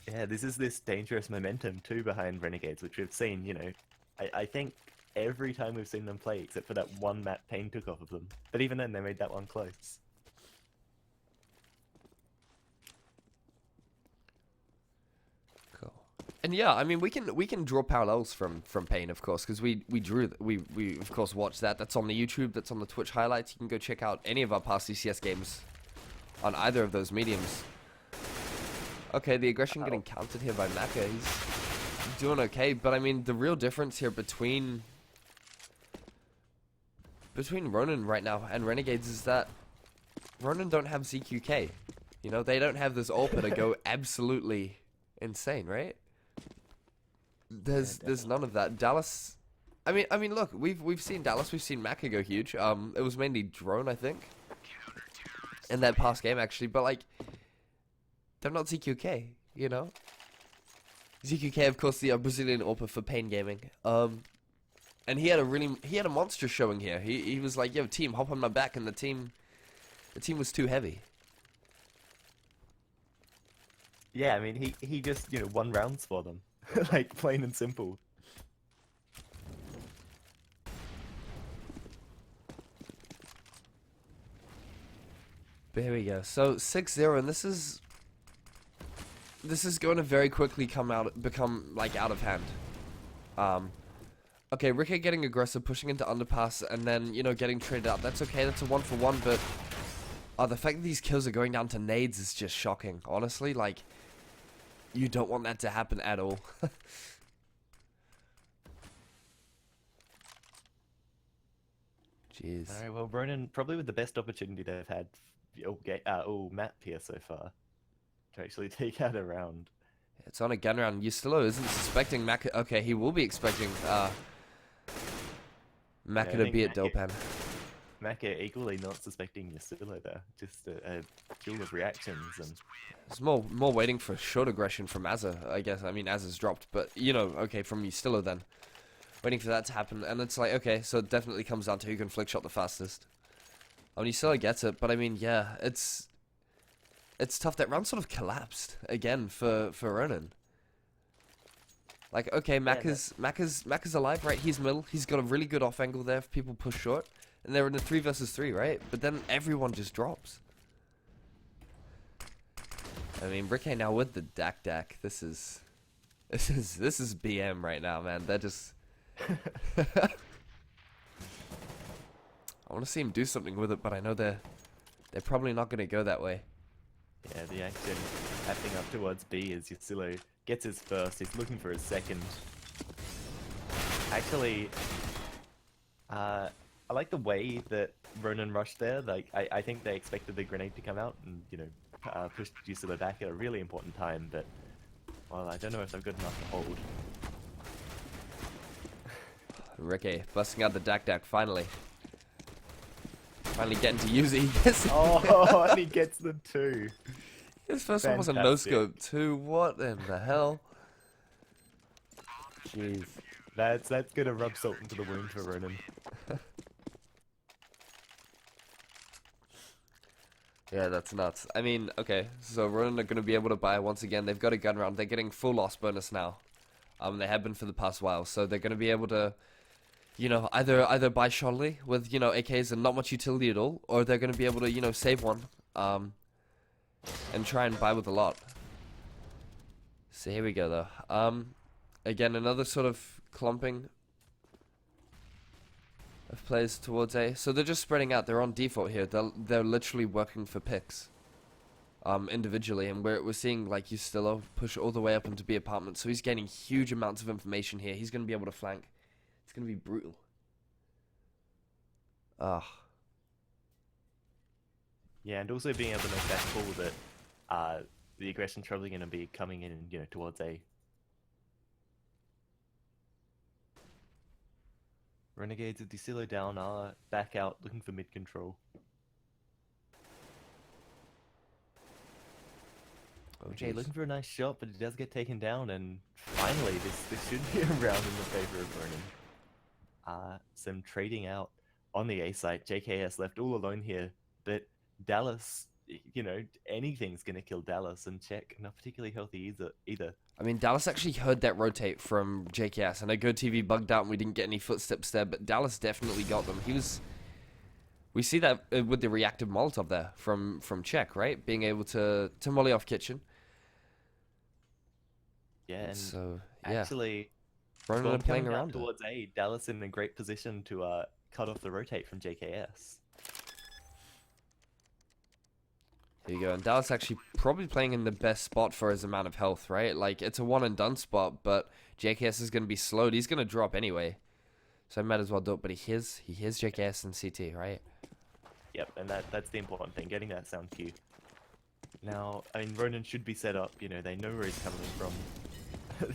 Yeah, this dangerous momentum too behind Renegades, which we've seen, you know, I think every time we've seen them play, except for that one map Pain took off of them. But even then, they made that one close. Cool. And yeah, I mean, we can draw parallels from Pain, of course, because we of course watched that. That's on the YouTube, that's on the Twitch highlights. You can go check out any of our past ECS games on either of those mediums. Okay, the aggression getting countered here by Maka. He's doing okay, but I mean, the real difference here between Ronin right now and Renegades is that Ronin don't have ZQK. You know, they don't have this Ulpa to go absolutely insane, right? There's none of that. Dallas, I mean, look, we've seen Dallas, we've seen Maka go huge. It was mainly Drone, I think, in that past game actually, but like, they're not ZQK, you know? ZQK, of course, the Brazilian Ulpa for Pain Gaming. And he had a monster showing here. He was like, yo, team, hop on my back, and the team was too heavy. Yeah, I mean, he just, you know, won rounds for them. Like, plain and simple. There we go. So 6-0, and this is going to very quickly become like out of hand. Okay, Ricky getting aggressive, pushing into underpass, and then, you know, getting traded out. That's okay. That's a 1-for-1, but the fact that these kills are going down to nades is just shocking. Honestly, like, you don't want that to happen at all. Jeez. All right, well, Ronin probably with the best opportunity they've had all map here so far to actually take out a round. It's on a gun round. Yustilo isn't suspecting Maka. Okay, he will be expecting Maka to be at Dopan. Maka equally not suspecting Yustilo there. Just a duel of reactions, and it's more waiting for short aggression from Azza, I guess. I mean, Azza's dropped, but you know, okay, from Yustilo then. Waiting for that to happen, and it's like, okay, so it definitely comes down to who can flick shot the fastest. I mean, Yustilo gets it, but I mean, yeah, it's tough. That round sort of collapsed again for Ronin. Like, okay, Maka's alive, right? He's middle. He's got a really good off angle there if people push short, and they're in a 3 versus 3, right? But then everyone just drops. I mean, Ricky now with the Dak. This is BM right now, man. They're just. I want to see him do something with it, but I know they're probably not going to go that way. Yeah, the action happening up towards B as Yustilo gets his first. He's looking for his second. Actually, I like the way that Ronin rushed there. Like, I think they expected the grenade to come out and, you know, pushed Yustilo back at a really important time, but, well, I don't know if they're good enough to hold. Ricky busting out the Dak finally. Finally getting to use it. Yes. Oh, and he gets the 2. His first one was a Fantastic. no-scope too. What in the hell? Jeez. That's gonna rub salt into the wound for Ronin. Yeah, that's nuts. I mean, okay, so Ronin are going to be able to buy once again. They've got a gun round. They're getting full loss bonus now. They have been for the past while, so they're going to be able to, you know, either buy shoddily with, you know, AKs and not much utility at all, or they're going to be able to, you know, save one, and try and buy with a lot. So here we go, though. Again, another sort of clumping of players towards A. So they're just spreading out. They're on default here. They're literally working for picks, individually, and we're seeing like Ustillo push all the way up into B apartment. So he's gaining huge amounts of information here. He's gonna be able to flank. It's gonna be brutal. Yeah, and also being able to make that call that the aggression's probably going to be coming in, you know, towards A. Renegades with Ustillo down are back out looking for mid control. Oh, Okay, jeez. looking for a nice shot, but it does get taken down, and finally this should be a round in the favor of Ronin. Some trading out on the A site. JKS left all alone here, but Dallas, you know, anything's gonna kill Dallas, and Czech not particularly healthy either. I mean, Dallas actually heard that rotate from JKS. I know Go TV bugged out and we didn't get any footsteps there, but Dallas definitely got them. We see that with the reactive Molotov there from Czech, right? Being able to molly off kitchen. Yeah, and So yeah, actually, Ronin are Storm playing coming down around it. towards A. Dallas in a great position to cut off the rotate from JKS. There you go. And Dallas actually probably playing in the best spot for his amount of health, right? Like, it's a one and done spot, but JKS is going to be slowed. He's going to drop anyway. So I might as well do it. But he hears JKS and CT, right? Yep, and that's the important thing, getting that sound cue. Now, I mean, Ronin should be set up, you know, they know where he's coming from.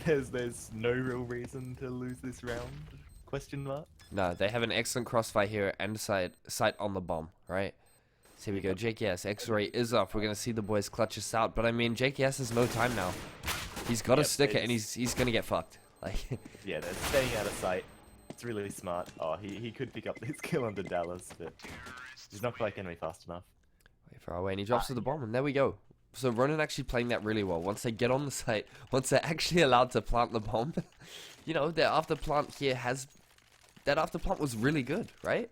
There's no real reason to lose this round? Question mark? No, they have an excellent crossfire here and sight on the bomb, right? So here we go. JKS, X-ray is off. We're going to see the boys clutch us out. But I mean, JKS has no time now. He's got to Yep, stick it, and he's going to get fucked. Like, Yeah, they're staying out of sight. It's really smart. Oh, he could pick up this kill under Dallas, but he's not quite going to be fast enough. way far away, and he drops to the bomb, and there we go. So Ronin actually playing that really well. Once they get on the site, once they're actually allowed to plant the bomb, you know, their after plant here that after plant was really good, right?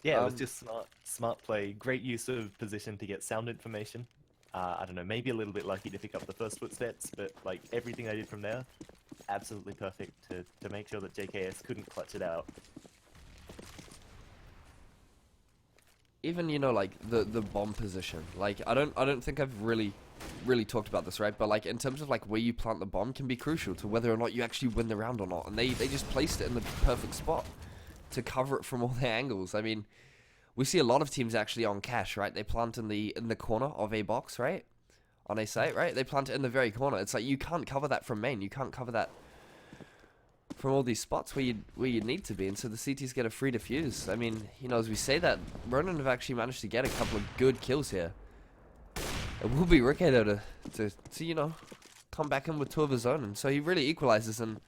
Yeah, it was just smart play. Great use of position to get sound information. I don't know, maybe a little bit lucky to pick up the first footsteps, but like everything they did from there, absolutely perfect to make sure that JKS couldn't clutch it out. Even, you know, like the bomb position. Like, I don't think I've really talked about this, right? But like in terms of like where you plant the bomb can be crucial to whether or not you actually win the round or not. And they just placed it in the perfect spot to cover it from all their angles. I mean, we see a lot of teams actually on cash, right? They plant in the corner of a box, right? On a site, right? They plant it in the very corner. It's like you can't cover that from main. You can't cover that from all these spots where you need to be, and so the CTs get a free defuse. I mean, you know, as we say that, Ronin have actually managed to get a couple of good kills here. It will be Ricky though to you know, come back in with two of his own, and so he really equalizes, and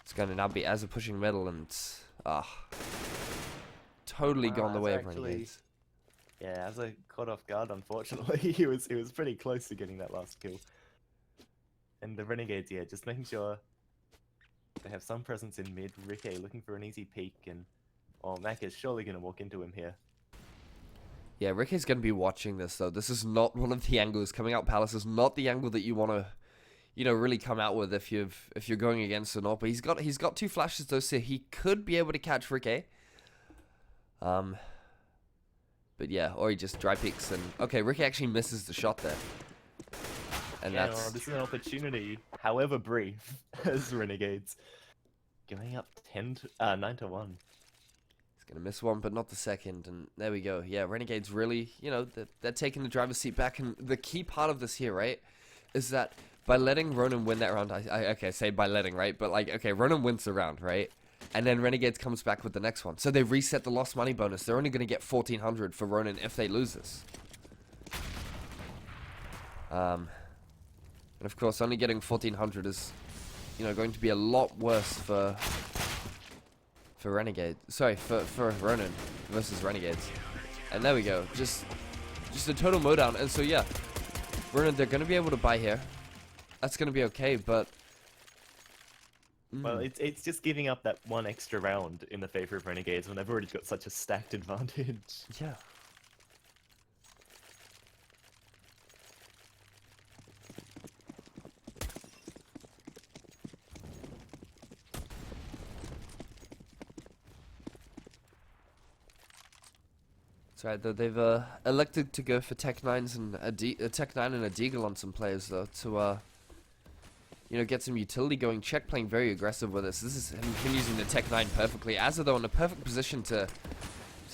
it's going to now be as a pushing middle, and totally gone the way of Renegades. Yeah, as I caught off guard, unfortunately, he was pretty close to getting that last kill. And the Renegades, yeah, just making sure they have some presence in mid. Ricky looking for an easy peek, and Mac is surely going to walk into him here. Yeah, Ricky's going to be watching this, though. This is not one of the angles. Coming out Palace is not the angle that you want to, you know, really come out with if you're going against or not. But he's got two flashes, though, so he could be able to catch Ricky. But yeah, or he just dry peeks, and okay, Ricky actually misses the shot there. And Yeah, that's... well, this is an opportunity, however brief, as Renegades going up 9 to 1. He's going to miss one, but not the second, and there we go. Yeah, Renegades really, you know, they're taking the driver's seat back, and the key part of this here, right, is that by letting Ronin win that round, okay, say by letting, right, but like, okay, Ronin wins the round, right? And then Renegades comes back with the next one. So they reset the lost money bonus. They're only going to get 1,400 for Ronin if they lose this. And of course, only getting 1,400 is, you know, going to be a lot worse for Renegade. Sorry, for Ronin versus Renegades. And there we go. Just a total mowdown. And so yeah, Ronin, they're going to be able to buy here. That's going to be okay, but well, it's just giving up that one extra round in the favor of Renegades when they've already got such a stacked advantage. yeah. That's right, though they've elected to go for Tech 9s and a Tech 9 and a Deagle on some players though to you know, get some utility going. Check playing very aggressive with this. This is him using the Tech 9 perfectly. Azza though in a perfect position to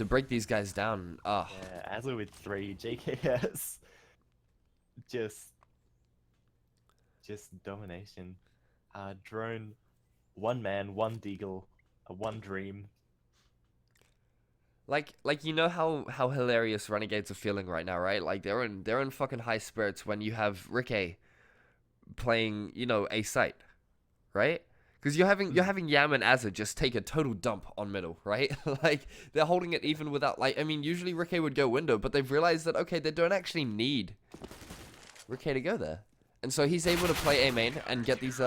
break these guys down. Yeah, Azza with 3 JKS. Just domination. Drone, 1 man, 1 Deagle, 1 Dream. Like you know how hilarious Renegades are feeling right now, right? Like they're in fucking high spirits when you have Ricky playing, you know, a site, right? Because you're having Yam and Azza just take a total dump on middle, right? Like they're holding it even without, like, I mean, usually Ricky would go window, but they've realized that okay, they don't actually need Ricky to go there, and so he's able to play A main and get these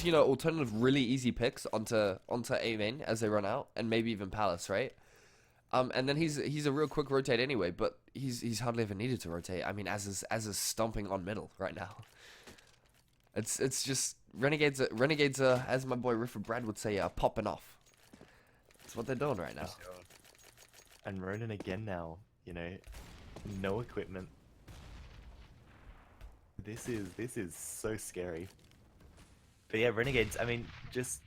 you know, alternative really easy picks onto A main as they run out, and maybe even Palace, right? And then he's a real quick rotate anyway, but he's hardly ever needed to rotate. I mean, as is stomping on middle right now. It's just Renegades as my boy Riffer Brad would say, popping off. That's what they're doing right now. And Ronin again now, you know, no equipment. This is so scary. But yeah, Renegades, I mean, just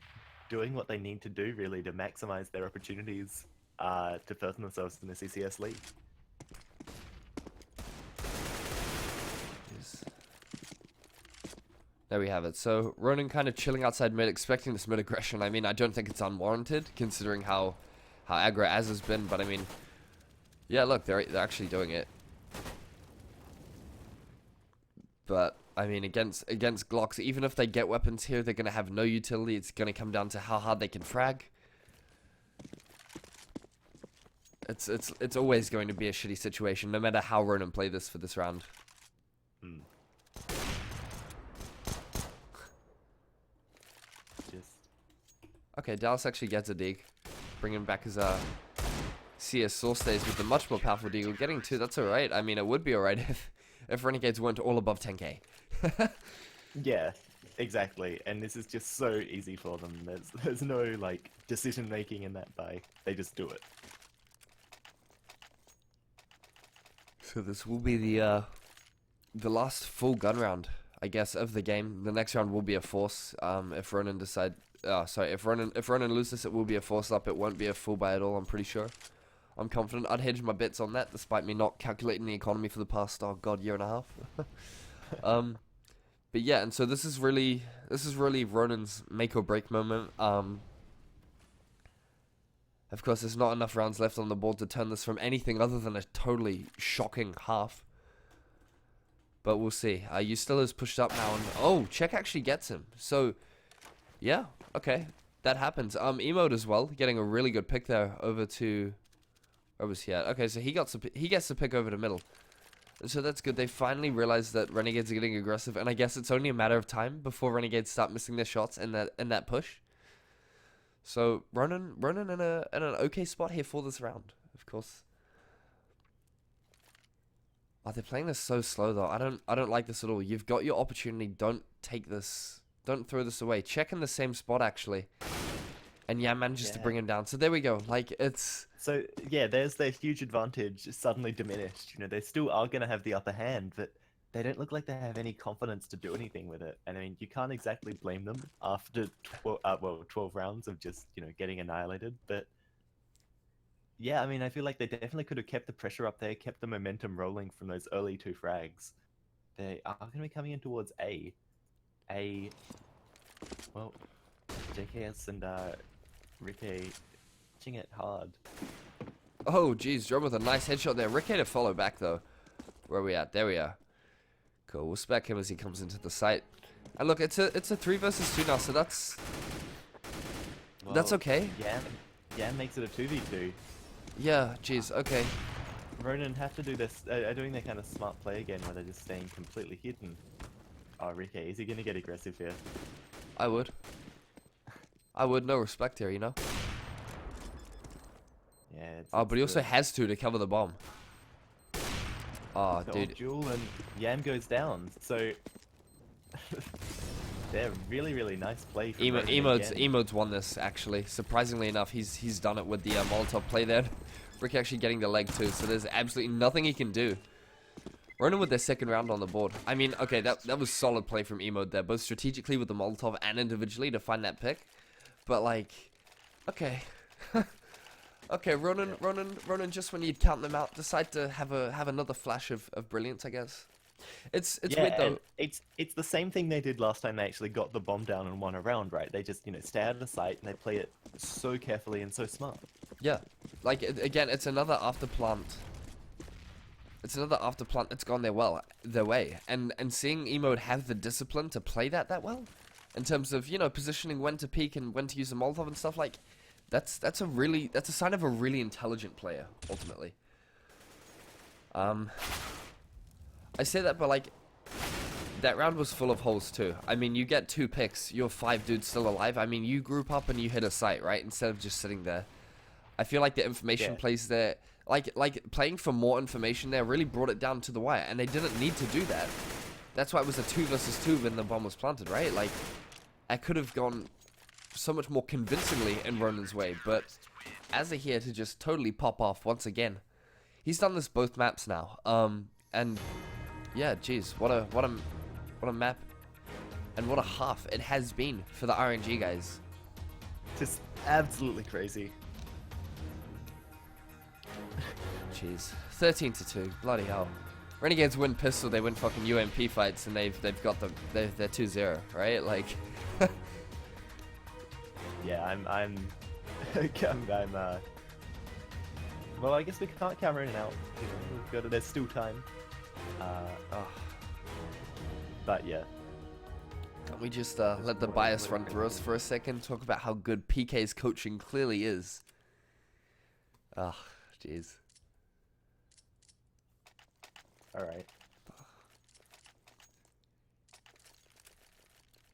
doing what they need to do really to maximize their opportunities to further themselves in the ECS league. There we have it. So Ronin kind of chilling outside mid, expecting this mid aggression. I mean, I don't think it's unwarranted considering how aggro Az has been, but I mean, yeah, look, they're actually doing it. But I mean, against Glocks, even if they get weapons here, they're gonna have no utility. It's gonna come down to how hard they can frag. It's always going to be a shitty situation, no matter how Ronin play this for this round. Okay, Dallas actually gets a dig, bringing back his CS Source Days with the much more powerful Deagle. Getting 2, that's alright. I mean, it would be alright if Renegades weren't all above 10k. Yeah, exactly. And this is just so easy for them. There's no like decision making in that buy. They just do it. So this will be the last full gun round, I guess, of the game. The next round will be a force. If Ronin if Ronin loses, it will be a force up. It won't be a full buy at all. I'm pretty sure. I'm confident. I'd hedge my bets on that, despite me not calculating the economy for the past year and a half. But yeah, and so this is really Ronin's make or break moment. Of course, there's not enough rounds left on the board to turn this from anything other than a totally shocking half. But we'll see. Still is pushed up now, and oh, Check actually gets him. So yeah, okay, that happens. Emote as well, getting a really good pick there over to. Where was he at? Okay, so he gets the pick over to middle. So that's good. They finally realized that Renegades are getting aggressive, and I guess it's only a matter of time before Renegades start missing their shots in that push. So Ronin in an okay spot here for this round, of course. Oh, they're playing this so slow though. I don't like this at all. You've got your opportunity. Don't take this. Don't throw this away. Check in the same spot actually. And yeah, manages to bring him down. So there we go. Like, it's... So, yeah, there's their huge advantage suddenly diminished. You know, they still are going to have the upper hand, but they don't look like they have any confidence to do anything with it. And I mean, you can't exactly blame them after 12 rounds of just, you know, getting annihilated. But yeah, I mean, I feel like they definitely could have kept the pressure up there, kept the momentum rolling from those early 2 frags. They are going to be coming in towards A. Well, JKS and Ricky hitting it hard. Oh, geez, Drone with a nice headshot there. Ricky to follow back, though. Where are we at? There we are. Cool, we'll spec him as he comes into the site. And look, it's a 3 versus 2 now, so that's okay. Yam makes it a 2v2. Yeah, geez, okay. Ronin have to do this, are doing their kind of smart play again, where they're just staying completely hidden. Oh, Ricky, is he gonna get aggressive here? I would. No respect here, you know? Yeah, But he also has to cover the bomb. Oh, dude. Duel and Yam goes down, so... They're really nice play from Ronin again. Emode's won this, actually. Surprisingly enough, he's done it with the Molotov play there. Rick actually getting the leg too, so there's absolutely nothing he can do. Ronin with their second round on the board. I mean, okay, that was solid play from Emode there, both strategically with the Molotov and individually to find that pick. But like, okay. Okay, Ronin, just when you'd count them out, decide to have another flash of brilliance, I guess. It's weird though. It's the same thing they did last time they actually got the bomb down and won a round, right? They just, stay out of the sight and they play it so carefully and so smart. Yeah, like again, it's another after plant. It's another after plant that's gone their way, and seeing Emode have the discipline to play that well, in terms of positioning when to peek and when to use a Molotov and stuff, like that's a sign of a really intelligent player ultimately. I say that, but like, that round was full of holes too. I mean, you get 2 picks, you're 5 dudes still alive. I mean, you group up and you hit a site, right? Instead of just sitting there. I feel like the information plays there, like playing for more information there really brought it down to the wire, and they didn't need to do that. That's why it was a 2 versus 2 when the bomb was planted, right? Like, I could have gone so much more convincingly in Ronin's way, but as a here to just totally pop off once again. He's done this both maps now, and yeah, geez, what a map, and what a half it has been for the RNG guys. Just absolutely crazy. Jeez, 13-2, bloody hell. Renegades win pistol, they win fucking UMP fights, and they've got them. They're 2-0, right? Like, yeah, I'm well, I guess we can't camera in and out. There's still time. But yeah. Can't we just let the bias run through us for a second? Talk about how good PK's coaching clearly is. Ah, jeez. Alright.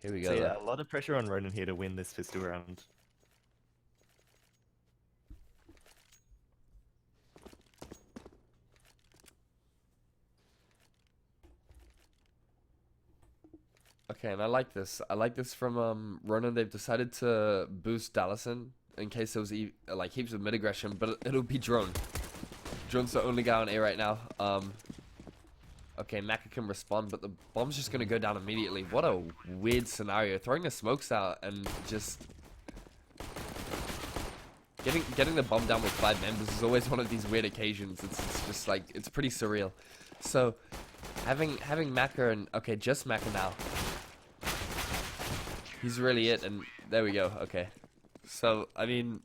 Here we go. So yeah, a lot of pressure on Ronin here to win this pistol round. Okay, and I like this. I like this from Ronin. They've decided to boost Dallison in case there was like heaps of mid aggression, but it'll be Drone. Drone's the only guy on A right now. Okay, Maka can respond, but the bomb's just gonna go down immediately. What a weird scenario. Throwing the smokes out and just getting the bomb down with 5 members is always one of these weird occasions. It's just like, it's pretty surreal. So having Maka and okay, just Maka now. He's really it, and there we go. Okay, so I mean,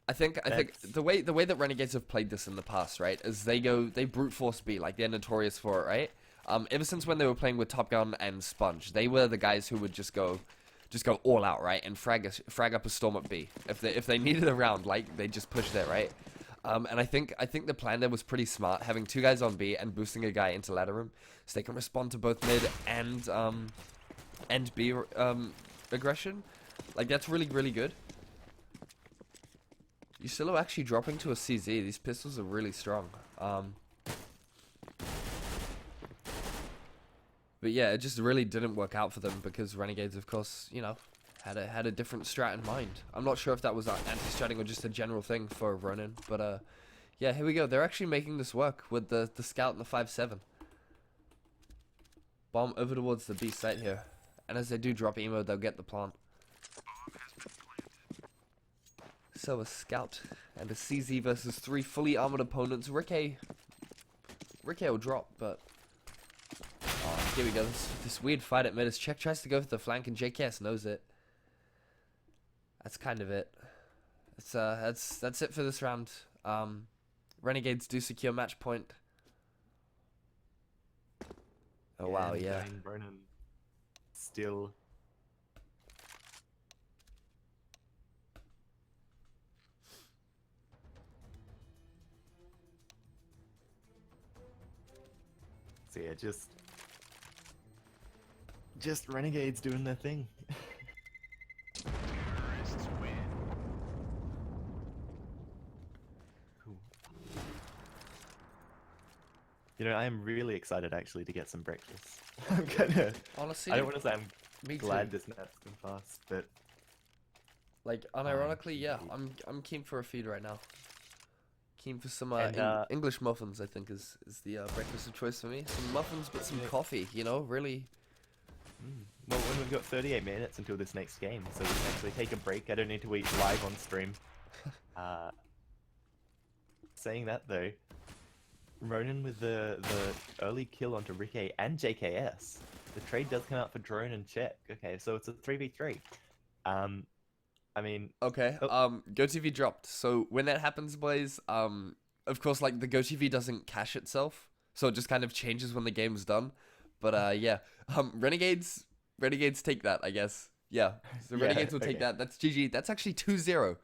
I think the way that Renegades have played this in the past, right, is they brute force B, like they're notorious for it, right? Ever since when they were playing with Top Gun and Sponge, they were the guys who would just go all out, right, and frag up a storm at B. If they needed a round, like they just pushed it, right? And I think the plan there was pretty smart, having 2 guys on B and boosting a guy into ladder room, so they can respond to both mid and B aggression. Like that's really good. Yusilo actually dropping to a CZ. These pistols are really strong. But yeah, it just really didn't work out for them because Renegades, of course, had a different strat in mind. I'm not sure if that was anti-stratting or just a general thing for Ronin, but yeah, here we go. They're actually making this work with the scout and the 5-7. Bomb over towards the B site here, and as they do drop emo, they'll get the plant. So a scout and a CZ versus 3 fully armored opponents. Ricky will drop, but Here we go. This weird fight at mid as Czech tries to go for the flank and JKS knows it. That's kind of it. That's it for this round. Renegades do secure match point. Oh wow, yeah. Ronin still. So yeah, just Renegades doing their thing. Cool. You know, I am really excited actually to get some breakfast. I'm gonna. Honestly, I don't want to say I'm me glad too. this map's been fast, but Like unironically, yeah, I'm keen for a feed right now. Keen for some And, English muffins, I think is the breakfast of choice for me. Some muffins, but some coffee. You know, really. Well, when we've got 38 minutes until this next game, so we can actually take a break. I don't need to eat live on stream. Saying that though, Ronin with the early kill onto Ricky and JKS. The trade does come out for Drone and Check. Okay, so it's a 3v3. I mean, Okay. GoTV dropped. So when that happens, boys, of course, like the GoTV doesn't cache itself, so it just kind of changes when the game's done. But yeah, Renegades take that, I guess. Yeah, so Yeah, Renegades will take okay. that. That's GG. That's actually 2-0.